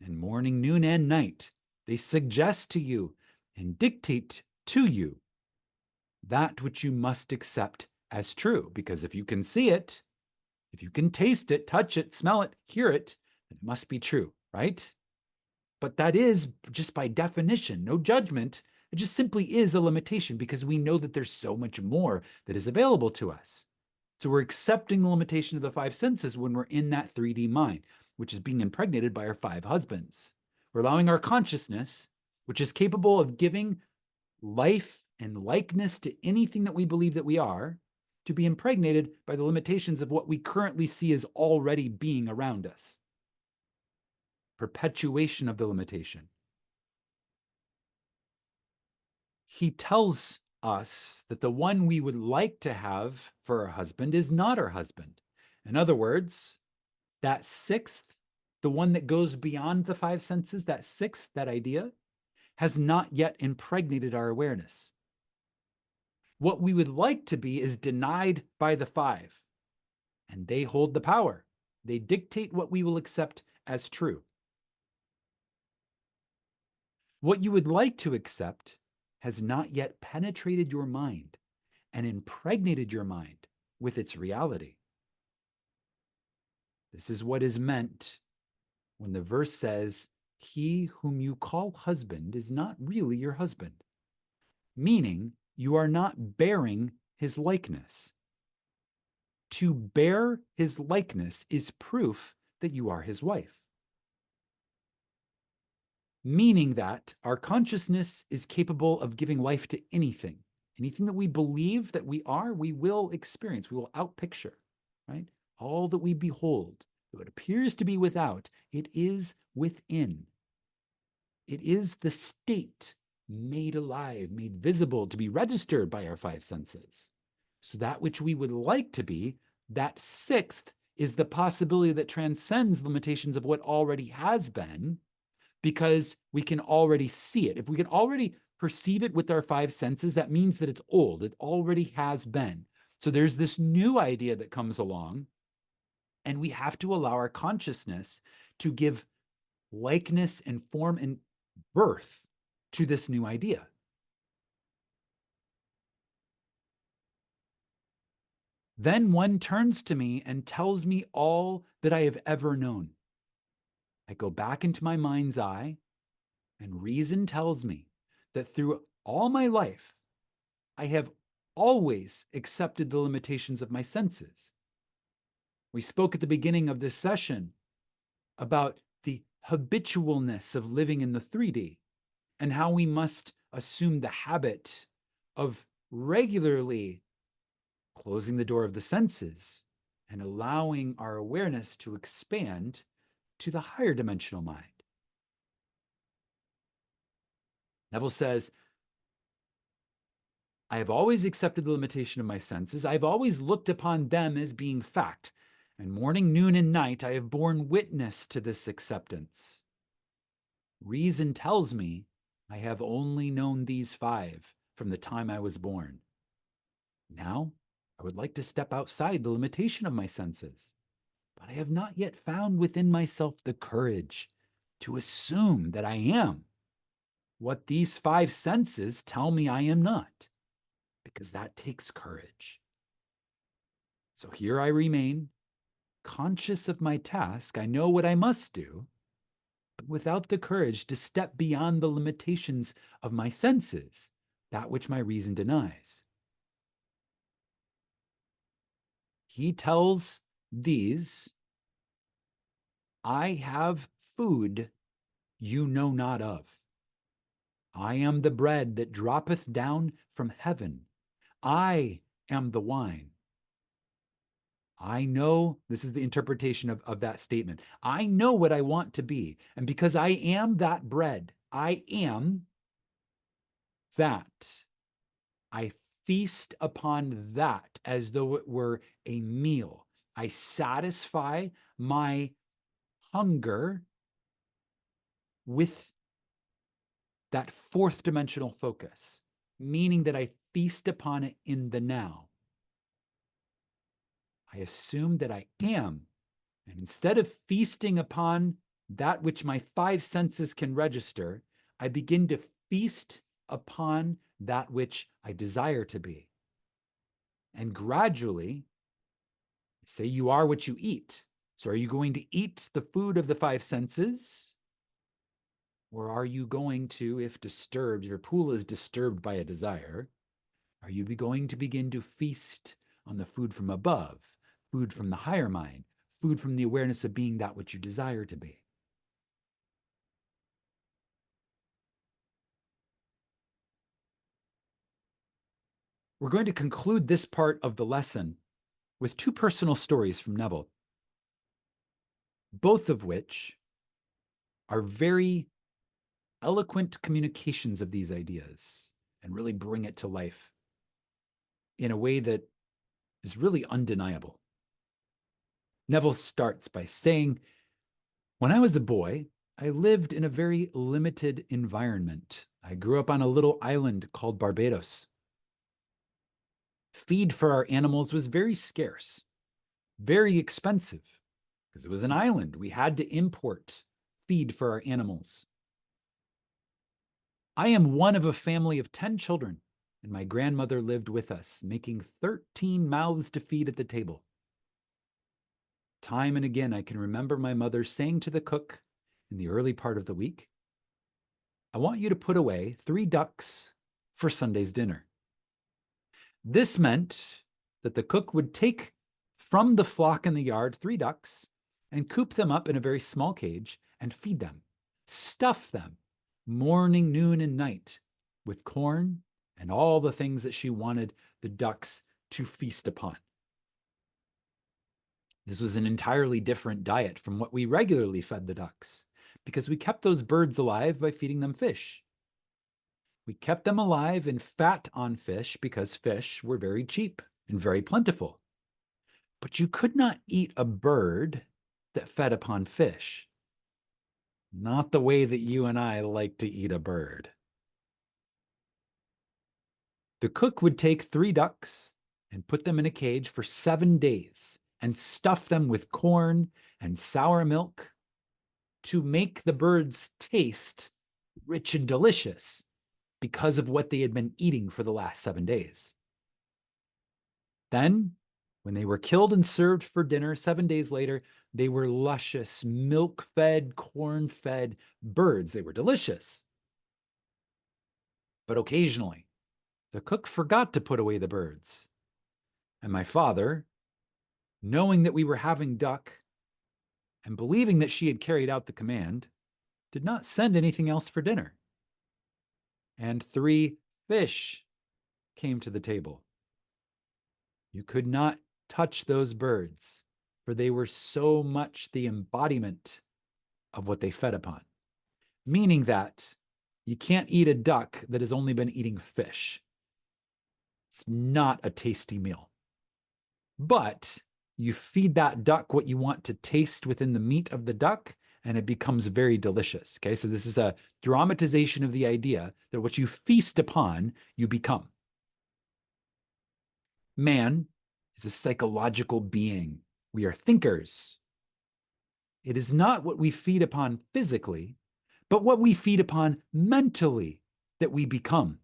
And morning, noon, and night, they suggest to you and dictate to you that which you must accept as true. Because if you can see it, If you can taste it, touch it, smell it, hear it, then it must be true, right? But that is just by definition, no judgment. It just simply is a limitation because we know that there's so much more that is available to us. So we're accepting the limitation of the five senses when we're in that 3D mind, which is being impregnated by our five husbands. We're allowing our consciousness, which is capable of giving life and likeness to anything that we believe that we are, to be impregnated by the limitations of what we currently see as already being around us. Perpetuation of the limitation. He tells us that the one we would like to have for our husband is not our husband. In other words, that sixth, the one that goes beyond the five senses, that sixth, that idea, has not yet impregnated our awareness. What we would like to be is denied by the five, and they hold the power. They dictate what we will accept as true. What you would like to accept has not yet penetrated your mind and impregnated your mind with its reality. This is what is meant when the verse says, "He whom you call husband is not really your husband," meaning you are not bearing his likeness. To bear his likeness is proof that you are his wife. Meaning that our consciousness is capable of giving life to anything. Anything that we believe that we are, we will experience, we will outpicture, right? All that we behold, though it appears to be without, it is within. It is the state made alive, made visible, to be registered by our five senses. So that which we would like to be, that sixth, is the possibility that transcends limitations of what already has been, because we can already see it. If we can already perceive it with our five senses, that means that it's old. It already has been. So there's this new idea that comes along, and we have to allow our consciousness to give likeness and form and birth to this new idea. Then one turns to me and tells me all that I have ever known. I go back into my mind's eye, and reason tells me that through all my life, I have always accepted the limitations of my senses. We spoke at the beginning of this session about the habitualness of living in the 3D and how we must assume the habit of regularly closing the door of the senses and allowing our awareness to expand to the higher dimensional mind. Neville says, I have always accepted the limitation of my senses. I've always looked upon them as being fact. And morning, noon, and night, I have borne witness to this acceptance. Reason tells me I have only known these five from the time I was born. Now, I would like to step outside the limitation of my senses, but I have not yet found within myself the courage to assume that I am what these five senses tell me I am not, because that takes courage. So here I remain, conscious of my task. I know what I must do, but without the courage to step beyond the limitations of my senses, that which my reason denies. He tells these, I have food you know not of. I am the bread that droppeth down from heaven. I am the wine. I know, this is the interpretation of that statement. I know what I want to be. And because I am that bread, I am that. I feast upon that as though it were a meal. I satisfy my hunger with that fourth dimensional focus, meaning that I feast upon it in the now. I assume that I am, and instead of feasting upon that which my five senses can register, I begin to feast upon that which I desire to be. And gradually, I Say you are what you eat. So are you going to eat the food of the five senses? Or are you going to, if disturbed, your pool is disturbed by a desire, are you going to begin to feast on the food from above, food from the higher mind, food from the awareness of being that which you desire to be? We're going to conclude this part of the lesson with two personal stories from Neville, both of which are very eloquent communications of these ideas and really bring it to life in a way that is really undeniable. Neville starts by saying, when I was a boy, I lived in a very limited environment. I grew up on a little island called Barbados. Feed for our animals was very scarce, very expensive, because it was an island. We had to import feed for our animals. I am one of a family of 10 children, and my grandmother lived with us, making 13 mouths to feed at the table. Time and again, I can remember my mother saying to the cook in the early part of the week, I want you to put away 3 ducks for Sunday's dinner. This meant that the cook would take from the flock in the yard 3 ducks and coop them up in a very small cage and feed them, stuff them morning, noon, and night with corn and all the things that she wanted the ducks to feast upon. This was an entirely different diet from what we regularly fed the ducks, because we kept those birds alive by feeding them fish. We kept them alive and fat on fish because fish were very cheap and very plentiful. But you could not eat a bird that fed upon fish. Not the way that you and I like to eat a bird. The cook would take 3 ducks and put them in a cage for 7 days and stuff them with corn and sour milk to make the birds taste rich and delicious because of what they had been eating for the last 7 days. Then, when they were killed and served for dinner 7 days later, they were luscious, milk-fed, corn-fed birds. They were delicious. But occasionally, the cook forgot to put away the birds. And my father, knowing that we were having duck and believing that she had carried out the command, did not send anything else for dinner. And 3 fish came to the table. You could not touch those birds, for they were so much the embodiment of what they fed upon. Meaning that you can't eat a duck that has only been eating fish. It's not a tasty meal. But you feed that duck what you want to taste within the meat of the duck, and it becomes very delicious. Okay, so this is a dramatization of the idea that what you feast upon, you become. Man is a psychological being. We are thinkers. It is not what we feed upon physically, but what we feed upon mentally that we become.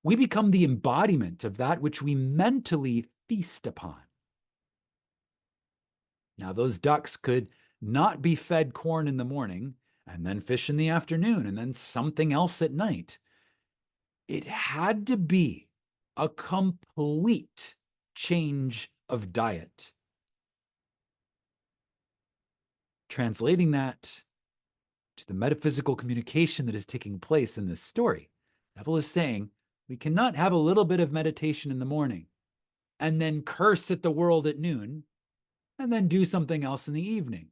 We become the embodiment of that which we mentally feast upon. Now, those ducks could not be fed corn in the morning and then fish in the afternoon and then something else at night. It had to be a complete change of diet. Translating that to the metaphysical communication that is taking place in this story, Neville is saying we cannot have a little bit of meditation in the morning and then curse at the world at noon and then do something else in the evening.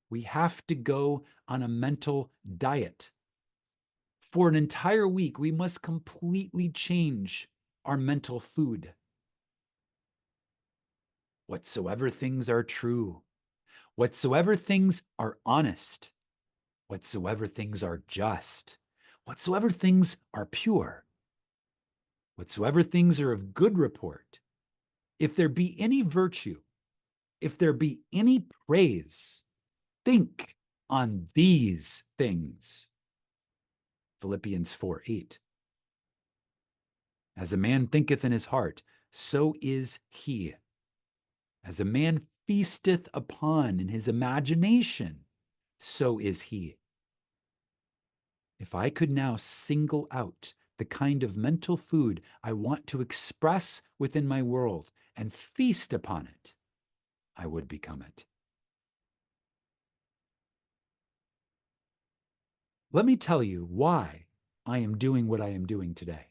We have to go on a mental diet. For an entire week, we must completely change our mental food. Whatsoever things are true, whatsoever things are honest, whatsoever things are just, whatsoever things are pure, whatsoever things are of good report, if there be any virtue, if there be any praise, think on these things. Philippians 4:8. As a man thinketh in his heart, so is he. As a man feasteth upon in his imagination, so is he. If I could now single out the kind of mental food I want to express within my world and feast upon it, I would become it. Let me tell you why I am doing what I am doing today.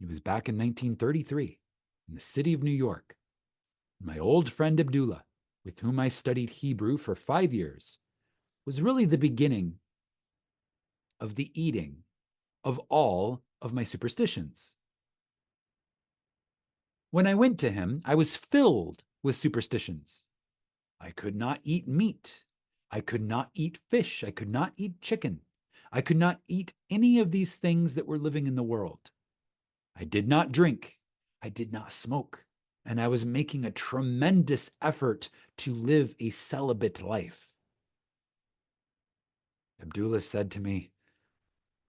It was back in 1933 in the city of New York. My old friend Abdullah, with whom I studied Hebrew for 5 years, was really the beginning of the eating of all of my superstitions. When I went to him, I was filled with superstitions. I could not eat meat. I could not eat fish. I could not eat chicken. I could not eat any of these things that were living in the world. I did not drink. I did not smoke. And I was making a tremendous effort to live a celibate life. Abdullah said to me,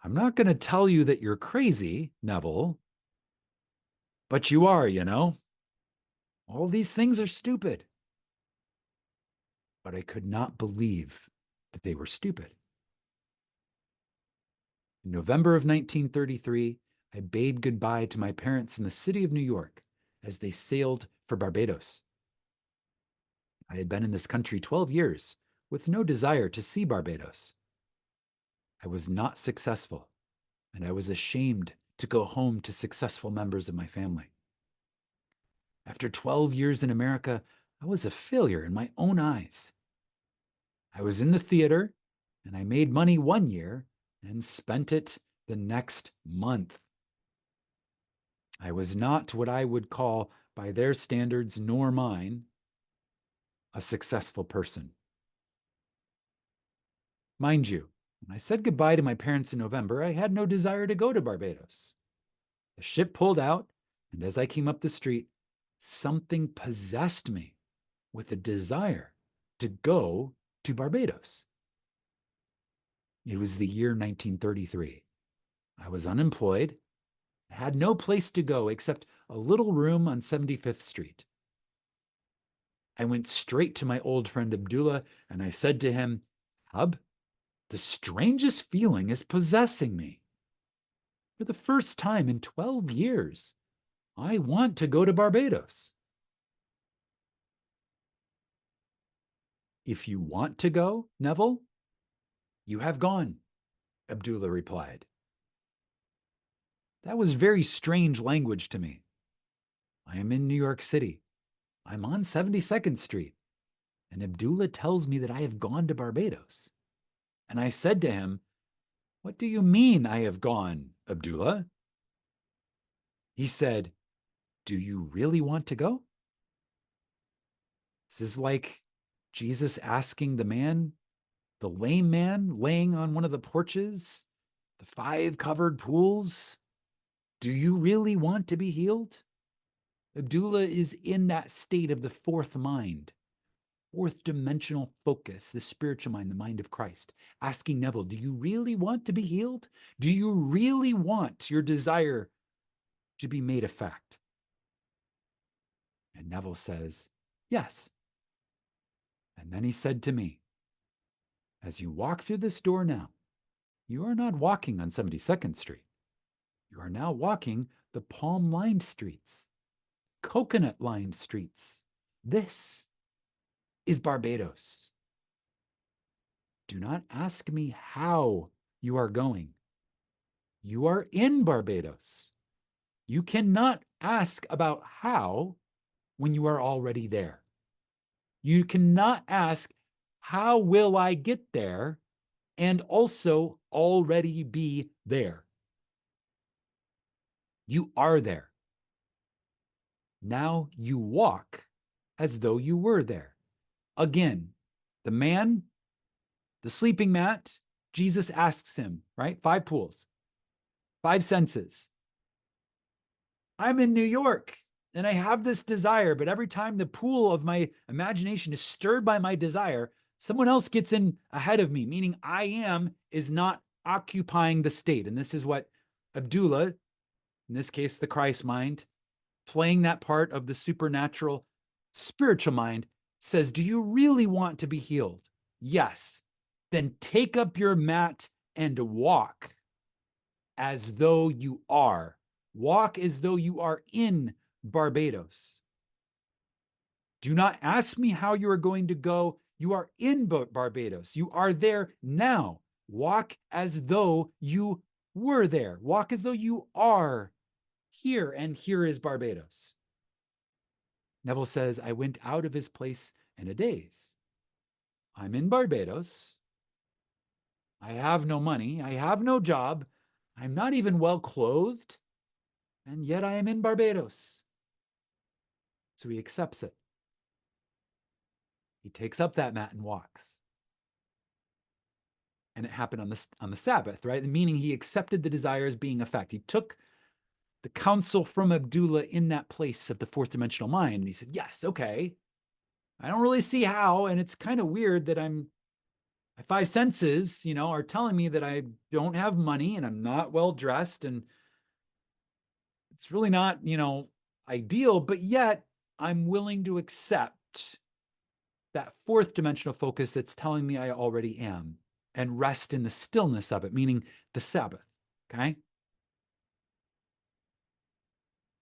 I'm not going to tell you that you're crazy, Neville, but you are, you know. All these things are stupid. But I could not believe that they were stupid. In November of 1933, I bade goodbye to my parents in the city of New York as they sailed for Barbados. I had been in this country 12 years with no desire to see Barbados. I was not successful, and I was ashamed to go home to successful members of my family. After 12 years in America, I was a failure in my own eyes. I was in the theater, and I made money 1 year and spent it the next month. I was not what I would call, by their standards nor mine, a successful person. Mind you, when I said goodbye to my parents in November, I had no desire to go to Barbados. The ship pulled out, and as I came up the street, something possessed me with a desire to go to Barbados. It was the year 1933. I was unemployed, had no place to go except a little room on 75th Street. I went straight to my old friend Abdullah, and I said to him, Hub, the strangest feeling is possessing me. For the first time in 12 years, I want to go to Barbados. If you want to go, Neville, you have gone, Abdullah replied. That was very strange language to me. I am in New York City. I'm on 72nd Street, and Abdullah tells me that I have gone to Barbados. And I said to him, What do you mean I have gone, Abdullah? He said, Do you really want to go? This is like Jesus asking the lame man laying on one of the porches, the 5 covered pools, do you really want to be healed? Abdullah is in that state of the fourth mind, fourth dimensional focus, the spiritual mind, the mind of Christ, asking Neville, do you really want to be healed? Do you really want your desire to be made a fact? And Neville says, yes. And then he said to me, as you walk through this door now, you are not walking on 72nd Street. You are now walking the palm-lined streets, coconut-lined streets. This is Barbados. Do not ask me how you are going. You are in Barbados. You cannot ask about how when you are already there. You cannot ask, how will I get there, and also already be there. You are there. Now you walk as though you were there. Again, the man, the sleeping mat, Jesus asks him, right? 5 pools, 5 senses. I'm in New York and I have this desire, but every time the pool of my imagination is stirred by my desire, someone else gets in ahead of me, meaning I am is not occupying the state. And this is what Abdullah, in this case, the Christ mind, playing that part of the supernatural Spiritual mind says, do you really want to be healed? Yes. Then take up your mat and walk as though you are. Walk as though you are in Barbados. Do not ask me how you are going to go. You are in Barbados. You are there now. Walk as though you were there. Walk as though you are here, and here is Barbados. Neville says, I went out of his place in a daze. I'm in Barbados. I have no money. I have no job. I'm not even well clothed. And yet I am in Barbados. So he accepts it. He takes up that mat and walks. And it happened on the Sabbath, right? Meaning he accepted the desire as being a fact. He took the counsel from Abdullah in that place of the fourth dimensional mind. And he said, yes, okay. I don't really see how. And it's kind of weird that my five senses, are telling me that I don't have money and I'm not well dressed. And it's really not, ideal, but yet I'm willing to accept that fourth dimensional focus that's telling me I already am and rest in the stillness of it, meaning the Sabbath, okay?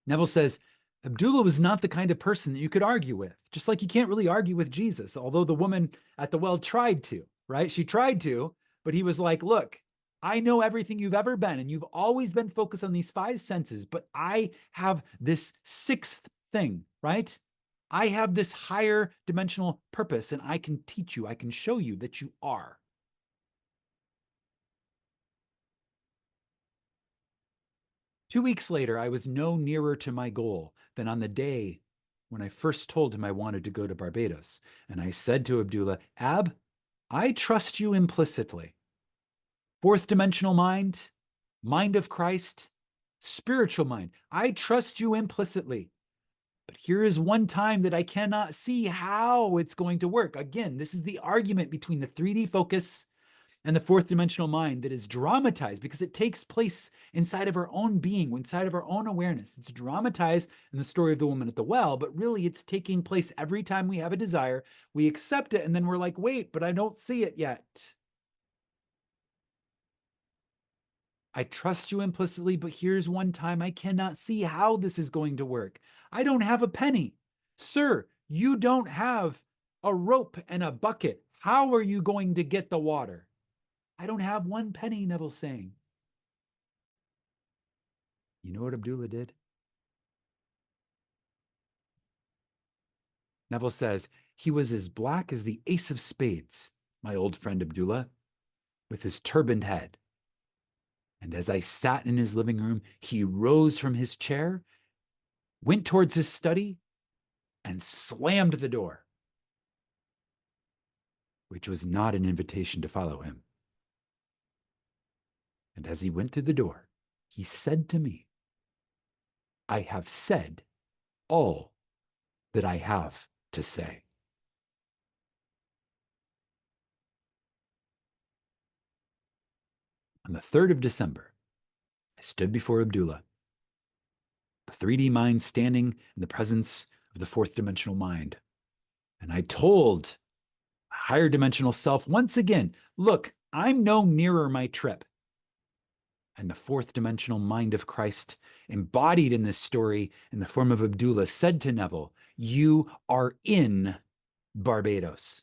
Neville says, Abdullah was not the kind of person that you could argue with, just like you can't really argue with Jesus, although the woman at the well tried to, right? She tried to, but he was like, look, I know everything you've ever been, and you've always been focused on these five senses, but I have this sixth thing, right? I have this higher dimensional purpose, and I can teach you, I can show you that you are. Two weeks later, I was no nearer to my goal than on the day when I first told him I wanted to go to Barbados. And I said to Abdullah, Ab, I trust you implicitly. Fourth dimensional mind, mind of Christ, spiritual mind. I trust you implicitly. But here is one time that I cannot see how it's going to work. Again, this is the argument between the 3D focus and the fourth dimensional mind that is dramatized because it takes place inside of our own being, inside of our own awareness. It's dramatized in the story of the woman at the well, but really it's taking place every time we have a desire. We accept it, and then we're like, wait, but I don't see it yet. I trust you implicitly, but here's one time I cannot see how this is going to work. I don't have a penny. Sir, you don't have a rope and a bucket. How are you going to get the water? I don't have one penny, Neville's saying. You know what Abdullah did? Neville says, he was as black as the ace of spades, my old friend Abdullah, with his turbaned head. And as I sat in his living room, he rose from his chair, went towards his study, and slammed the door, which was not an invitation to follow him. And as he went through the door, he said to me, I have said all that I have to say. On the 3rd of December, I stood before Abdullah, the 3D mind standing in the presence of the fourth dimensional mind. And I told a higher dimensional self once again, look, I'm no nearer my trip. And the fourth dimensional mind of Christ, embodied in this story in the form of Abdullah, said to Neville, you are in Barbados.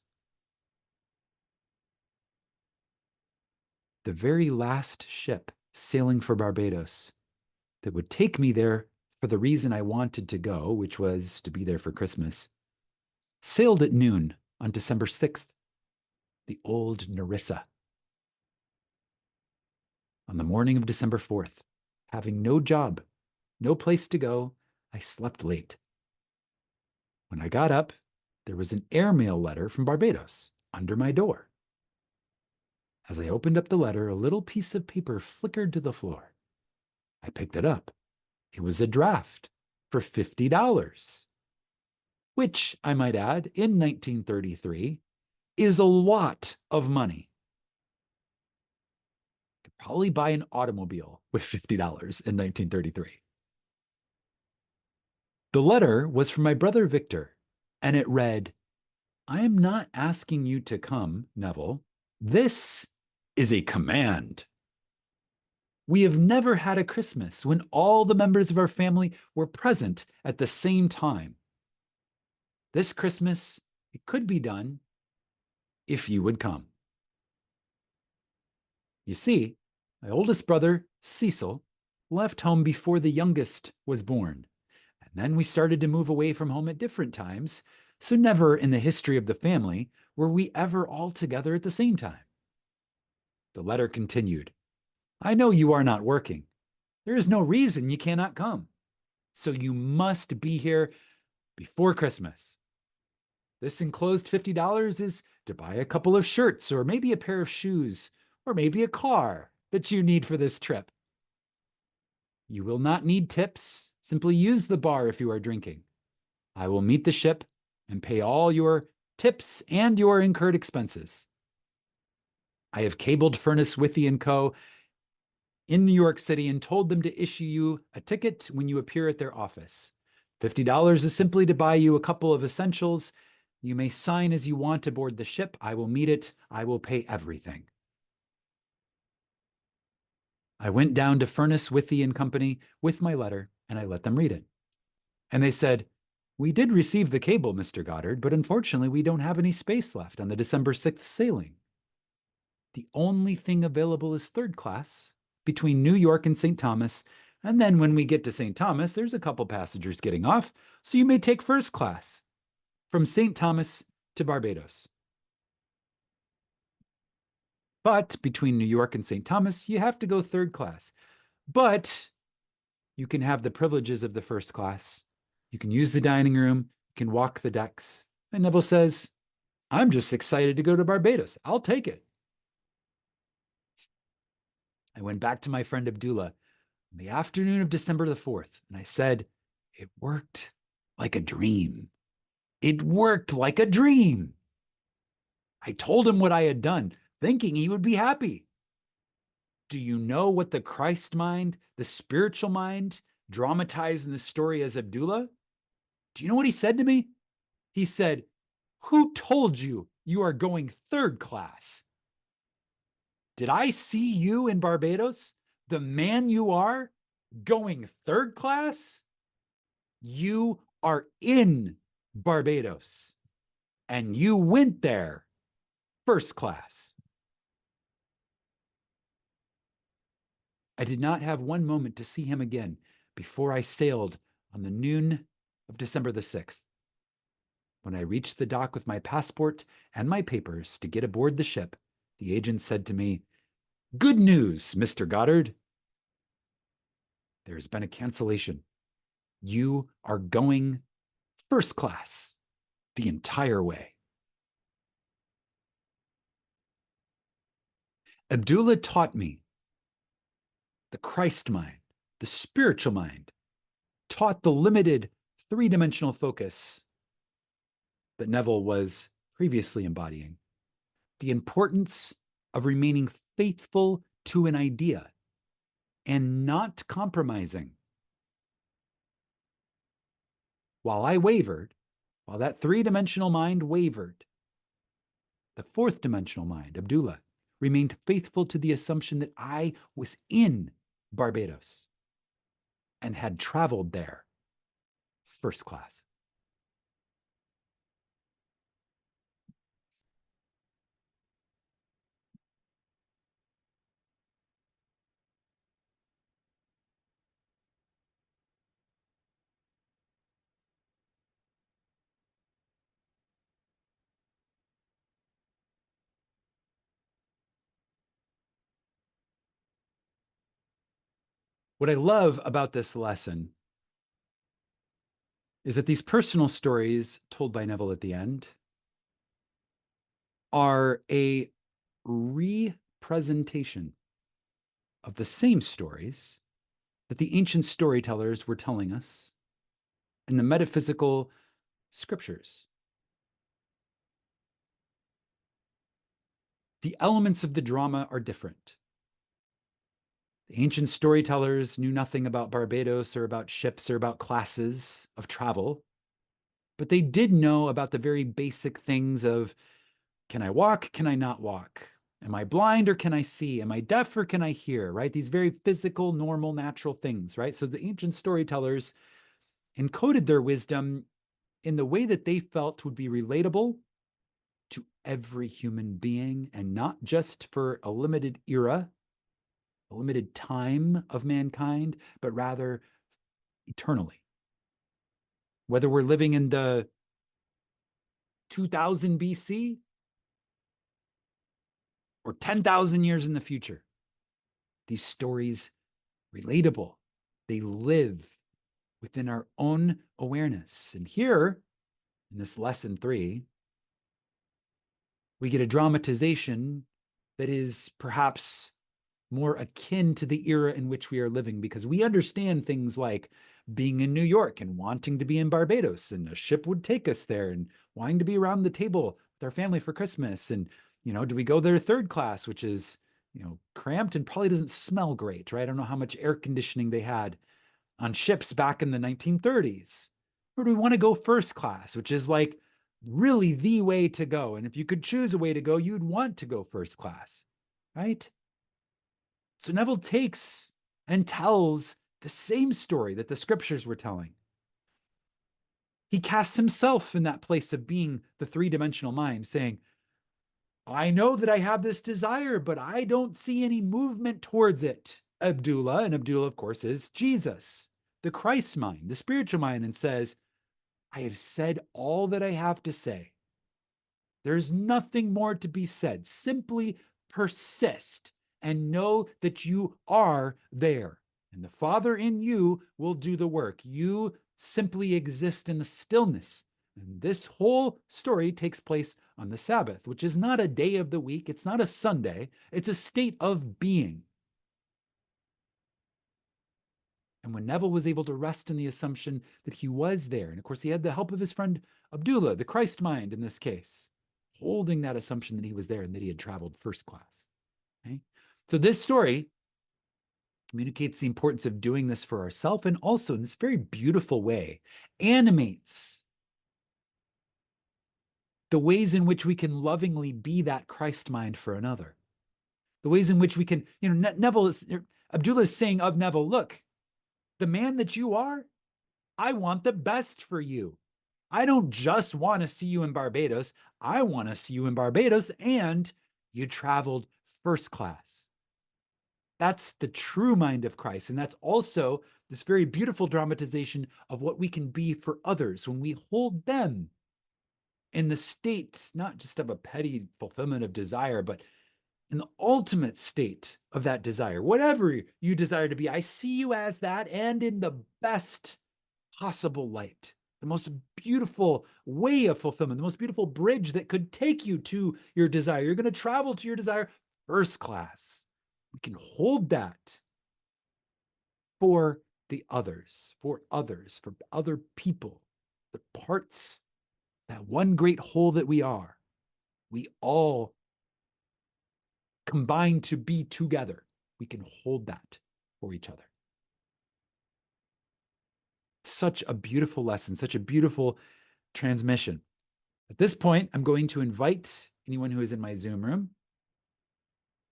The very last ship sailing for Barbados that would take me there for the reason I wanted to go, which was to be there for Christmas, sailed at noon on December 6th, the old Narissa. On the morning of December 4th, having no job, no place to go, I slept late. When I got up, there was an airmail letter from Barbados under my door. As I opened up the letter, a little piece of paper flickered to the floor. I picked it up. It was a draft for $50, which, I might add, in 1933, is a lot of money. Could probably buy an automobile with $50 in 1933. The letter was from my brother Victor, And it read, I am not asking you to come, Neville. This is a command. We have never had a Christmas when all the members of our family were present at the same time. This Christmas, it could be done if you would come. You see, my oldest brother, Cecil, left home before the youngest was born. And then we started to move away from home at different times, so never in the history of the family were we ever all together at the same time. The letter continued, I know you are not working. There is no reason you cannot come. So you must be here before Christmas. This enclosed $50 is to buy a couple of shirts or maybe a pair of shoes or maybe a car that you need for this trip. You will not need tips. Simply use the bar if you are drinking. I will meet the ship and pay all your tips and your incurred expenses. I have cabled Furnace Withy & Co. in New York City and told them to issue you a ticket when you appear at their office. $50 is simply to buy you a couple of essentials. You may sign as you want aboard the ship. I will meet it. I will pay everything. I went down to Furnace Withy & Company with my letter, and I let them read it. And they said, we did receive the cable, Mr. Goddard, but unfortunately we don't have any space left on the December 6th sailing. The only thing available is third class between New York and St. Thomas, and then when we get to St. Thomas, there's a couple passengers getting off, so you may take first class from St. Thomas to Barbados. But between New York and St. Thomas, you have to go third class. But you can have the privileges of the first class. You can use the dining room, you can walk the decks. And Neville says, I'm just excited to go to Barbados. I'll take it. I went back to my friend Abdullah on the afternoon of December the 4th, and I said, it worked like a dream. It worked like a dream. I told him what I had done, thinking he would be happy. Do you know what the Christ mind, the spiritual mind, dramatized in the story as Abdullah? Do you know what he said to me? He said, who told you you are going third class? Did I see you in Barbados, the man you are, going third class? You are in Barbados, and you went there first class. I did not have one moment to see him again before I sailed on the noon of December the 6th. When I reached the dock with my passport and my papers to get aboard the ship, the agent said to me, good news, Mr. Goddard. There has been a cancellation. You are going first class the entire way. Abdullah taught me the Christ mind, the spiritual mind, taught the limited three-dimensional focus that Neville was previously embodying, the importance of remaining faithful to an idea and not compromising. While I wavered, while that three-dimensional mind wavered, the fourth-dimensional mind, Abdullah, remained faithful to the assumption that I was in Barbados and had traveled there first class. What I love about this lesson is that these personal stories told by Neville at the end are a representation of the same stories that the ancient storytellers were telling us in the metaphysical scriptures. The elements of the drama are different. The ancient storytellers knew nothing about Barbados or about ships or about classes of travel, but they did know about the very basic things of, can I walk? Can I not walk? Am I blind or can I see? Am I deaf or can I hear? Right? These very physical, normal, natural things, right? So the ancient storytellers encoded their wisdom in the way that they felt would be relatable to every human being, and not just for a limited era, a limited time of mankind, but rather eternally. Whether we're living in the 2000 BC or 10,000 years in the future, these stories relatable. They live within our own awareness. And here, in this lesson 3, we get a dramatization that is perhaps more akin to the era in which we are living, because we understand things like being in New York and wanting to be in Barbados, and a ship would take us there, and wanting to be around the table with our family for Christmas. And, do we go there third class, which is, cramped and probably doesn't smell great, right? I don't know how much air conditioning they had on ships back in the 1930s. Or do we want to go first class, which is like really the way to go? And if you could choose a way to go, you'd want to go first class, right? So Neville takes and tells the same story that the scriptures were telling. He casts himself in that place of being the three-dimensional mind, saying, I know that I have this desire, but I don't see any movement towards it, Abdullah. And Abdullah, of course, is Jesus, the Christ mind, the spiritual mind, and says, I have said all that I have to say. There's nothing more to be said. Simply persist and know that you are there. And the Father in you will do the work. You simply exist in the stillness. And this whole story takes place on the Sabbath, which is not a day of the week. It's not a Sunday. It's a state of being. And when Neville was able to rest in the assumption that he was there, and of course he had the help of his friend Abdullah, the Christ mind in this case, holding that assumption that he was there and that he had traveled first class. Okay? So this story communicates the importance of doing this for ourselves, and also in this very beautiful way animates the ways in which we can lovingly be that Christ mind for another. The ways in which we can, Abdullah is saying of Neville, look, the man that you are, I want the best for you. I don't just want to see you in Barbados. I want to see you in Barbados and you traveled first class. That's the true mind of Christ. And that's also this very beautiful dramatization of what we can be for others when we hold them in the state, not just of a petty fulfillment of desire, but in the ultimate state of that desire. Whatever you desire to be, I see you as that, and in the best possible light. The most beautiful way of fulfillment, the most beautiful bridge that could take you to your desire. You're going to travel to your desire first class. We can hold that for the others, for other people, the parts, that one great whole that we are. We all combine to be together. We can hold that for each other. Such a beautiful lesson, such a beautiful transmission. At this point, I'm going to invite anyone who is in my Zoom room,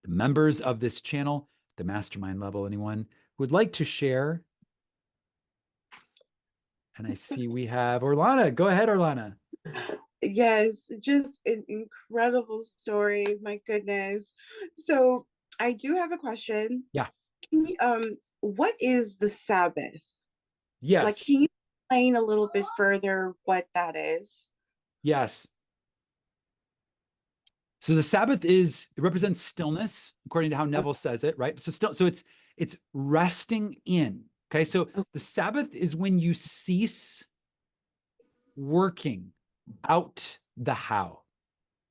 the members of this channel, the mastermind level, anyone who would like to share. And I see we have Orlana. Go ahead, Orlana. Yes, just an incredible story. My goodness. So I do have a question. Yeah. What is the Sabbath? Like, Yes. can you explain a little bit further what that is? Yes. So the Sabbath it represents stillness, according to how Neville says it, right? So it's resting in. Okay. So the Sabbath is when you cease working out the how.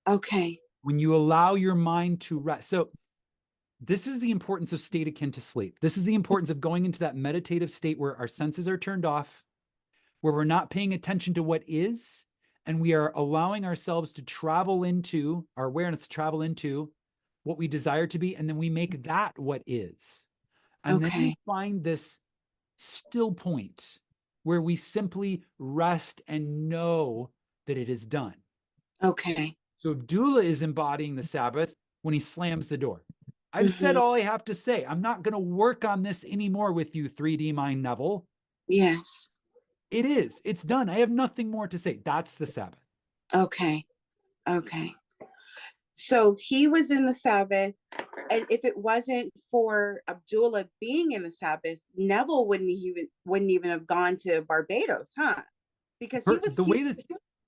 Okay. When you allow your mind to rest. So this is the importance of state akin to sleep. This is the importance of going into that meditative state where our senses are turned off, where we're not paying attention to what is, and we are allowing ourselves to travel into our awareness, to travel into what we desire to be, and then we make that what is. And then we Okay. find this still point where we simply rest and know that it is done. Okay. So Abdullah is embodying the Sabbath when he slams the door. I've said all I have to say. I'm not going to work on this anymore with you, 3D mind Neville. Yes. It is. It's done. I have nothing more to say. That's the Sabbath. Okay. Okay. So he was in the Sabbath, and if it wasn't for Abdullah being in the Sabbath, Neville wouldn't even have gone to Barbados, huh? Because he was The way this,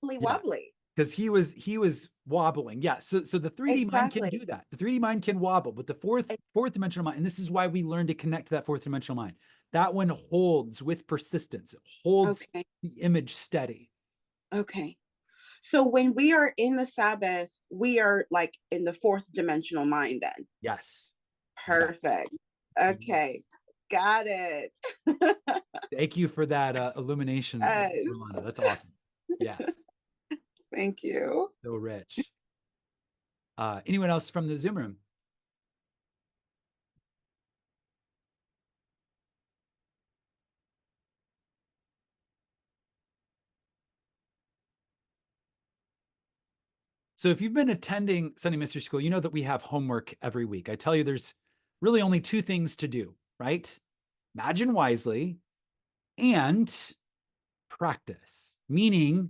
really yeah, wobbly. because he was wobbling. Yeah. So the 3D mind can Exactly. do that. The 3D mind can wobble, but the fourth dimensional mind, and this is why we learn to connect to that fourth dimensional mind. That one holds with persistence. It holds Okay. the image steady. Okay. So when we are in the Sabbath, we are like in the fourth dimensional mind then. Yes. Perfect. Yes. Okay. Got it. Thank you for that illumination, Yes. Rolanda. That's awesome. Yes. Thank you. So rich. Anyone else from the Zoom room? So if you've been attending Sunday Mystery School, you know that we have homework every week. I tell you, there's really only two things to do, right? Imagine wisely and practice, meaning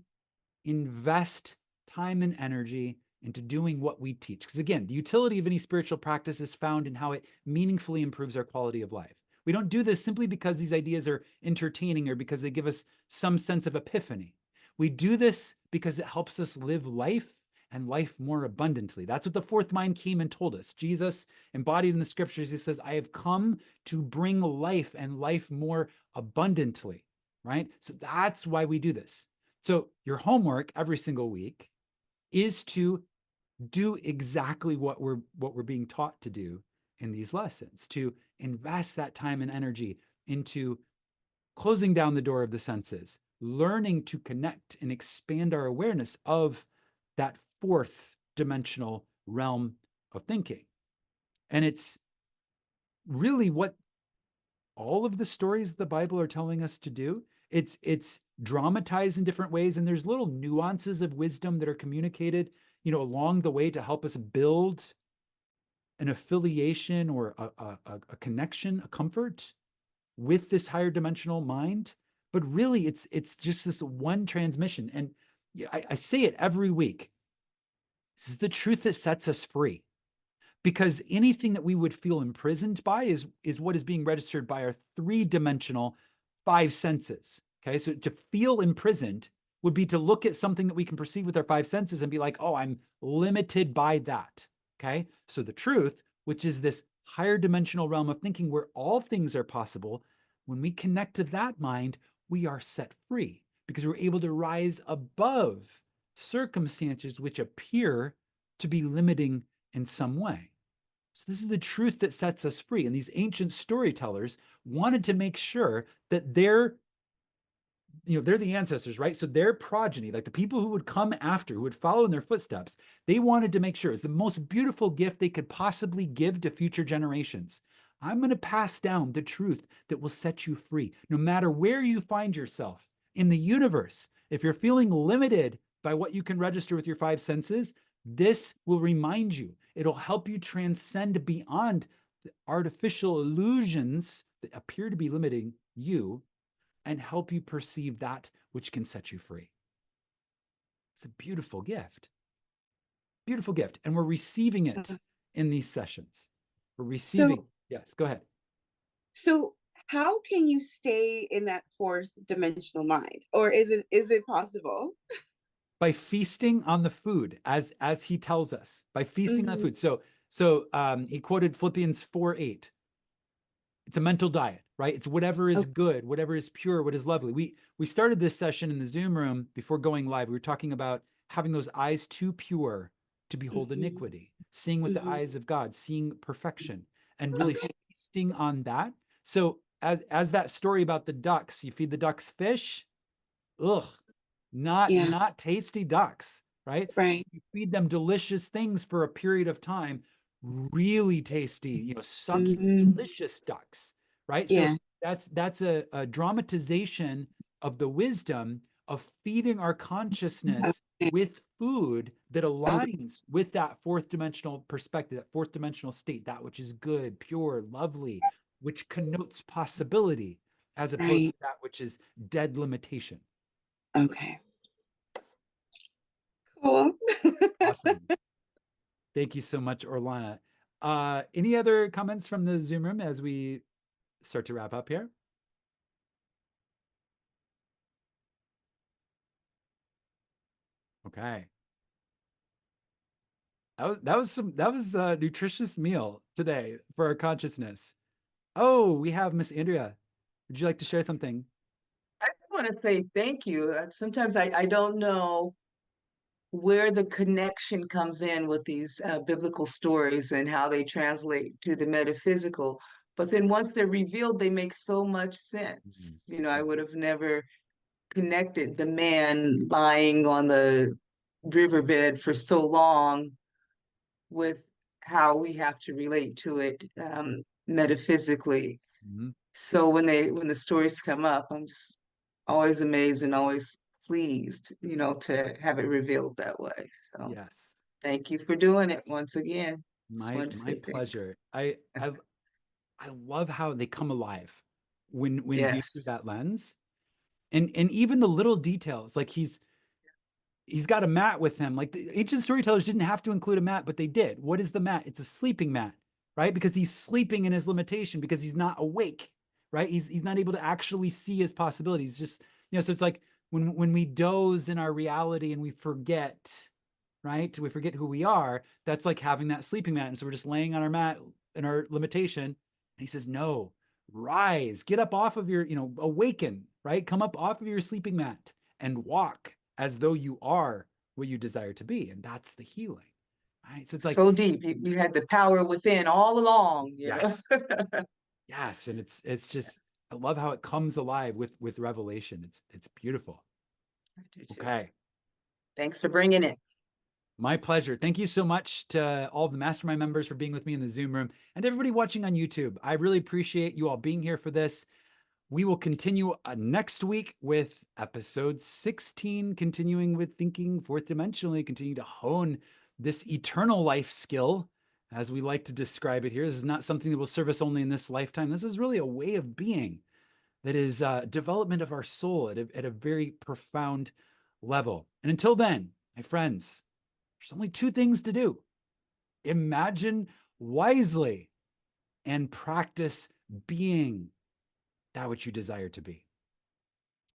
invest time and energy into doing what we teach. Because again, the utility of any spiritual practice is found in how it meaningfully improves our quality of life. We don't do this simply because these ideas are entertaining or because they give us some sense of epiphany. We do this because it helps us live life and life more abundantly. That's what the fourth mind came and told us. Jesus, embodied in the scriptures, he says, I have come to bring life and life more abundantly, right? So that's why we do this. So your homework every single week is to do exactly what we're being taught to do in these lessons, to invest that time and energy into closing down the door of the senses, learning to connect and expand our awareness of that fourth dimensional realm of thinking. And it's really what all of the stories of the Bible are telling us to do. It's dramatized in different ways, and there's little nuances of wisdom that are communicated, along the way to help us build an affiliation or a connection, a comfort with this higher dimensional mind. But really, it's just this one transmission. And I say it every week. This is the truth that sets us free. Because anything that we would feel imprisoned by is what is being registered by our three-dimensional five senses. Okay, so to feel imprisoned would be to look at something that we can perceive with our five senses and be like, oh, I'm limited by that. Okay, so the truth, which is this higher dimensional realm of thinking where all things are possible, when we connect to that mind, we are set free because we're able to rise above circumstances which appear to be limiting in some way. So this is the truth that sets us free. And these ancient storytellers wanted to make sure that they're the ancestors, right? So their progeny, like the people who would come after, who would follow in their footsteps, they wanted to make sure it's the most beautiful gift they could possibly give to future generations. I'm going to pass down the truth that will set you free, no matter where you find yourself in the universe. If you're feeling limited by what you can register with your five senses, this will remind you. It'll help you transcend beyond the artificial illusions that appear to be limiting you and help you perceive that which can set you free. It's a beautiful gift. Beautiful gift. And we're receiving it in these sessions. We're receiving. Yes, go ahead. So how can you stay in that fourth dimensional mind? Or is it possible? By feasting on the food, as he tells us, by feasting on the food. So he quoted Philippians 4:8. It's a mental diet, right? It's whatever is good, whatever is pure, what is lovely. We started this session in the Zoom room before going live. We were talking about having those eyes too pure to behold iniquity, seeing with the eyes of God, seeing perfection, and really feasting on that. So as that story about the ducks, you feed the ducks fish, not tasty ducks, right? Right. You feed them delicious things for a period of time, really tasty, succulent, delicious ducks, right? So Yeah. that's a dramatization of the wisdom of feeding our consciousness with food that aligns with that fourth dimensional perspective, that fourth dimensional state, that which is good, pure, lovely, which connotes possibility, as opposed Right. to that which is dead limitation. Okay. Cool. Awesome. Thank you so much, Orlana. Any other comments from the Zoom room as we start to wrap up here? Okay. That was a nutritious meal today for our consciousness. Oh, we have Miss Andrea. Would you like to share something? I just want to say thank you. Sometimes I don't know where the connection comes in with these biblical stories and how they translate to the metaphysical. But then once they're revealed, they make so much sense. You know, I would have never connected the man lying on the riverbed for so long with how we have to relate to it metaphysically. Mhm. So when the stories come up, I'm just always amazed and always pleased, you know, to have it revealed that way. So Yes, thank you for doing it once again. Just wanted to my say pleasure. thanks. I love how they come alive when viewed through Yes. that lens, and even the little details, like he's got a mat with him. Like the ancient storytellers didn't have to include a mat, but they did. What is the mat? It's a sleeping mat, right? Because he's sleeping in his limitation, because he's not awake, right? He's not able to actually see his possibilities. Just, so it's like when we doze in our reality and we forget, right? We forget who we are. That's like having that sleeping mat. And so we're just laying on our mat in our limitation. And he says, no, rise, get up off of your, awaken, right? Come up off of your sleeping mat and walk as though you are what you desire to be. And that's the healing, right? So it's like, So deep. You had the power within all along, you know. yes, yes. And it's just, I love how it comes alive with revelation. It's beautiful. I do too. Okay. Thanks for bringing it. My pleasure. Thank you so much to all the Mastermind members for being with me in the Zoom room, and everybody watching on YouTube. I really appreciate you all being here for this. We will continue next week with episode 16, continuing with thinking fourth dimensionally, continue to hone this eternal life skill, as we like to describe it here. This is not something that will serve us only in this lifetime. This is really a way of being that is development of our soul at a very profound level. And until then, my friends, there's only two things to do: imagine wisely and practice being that which you desire to be.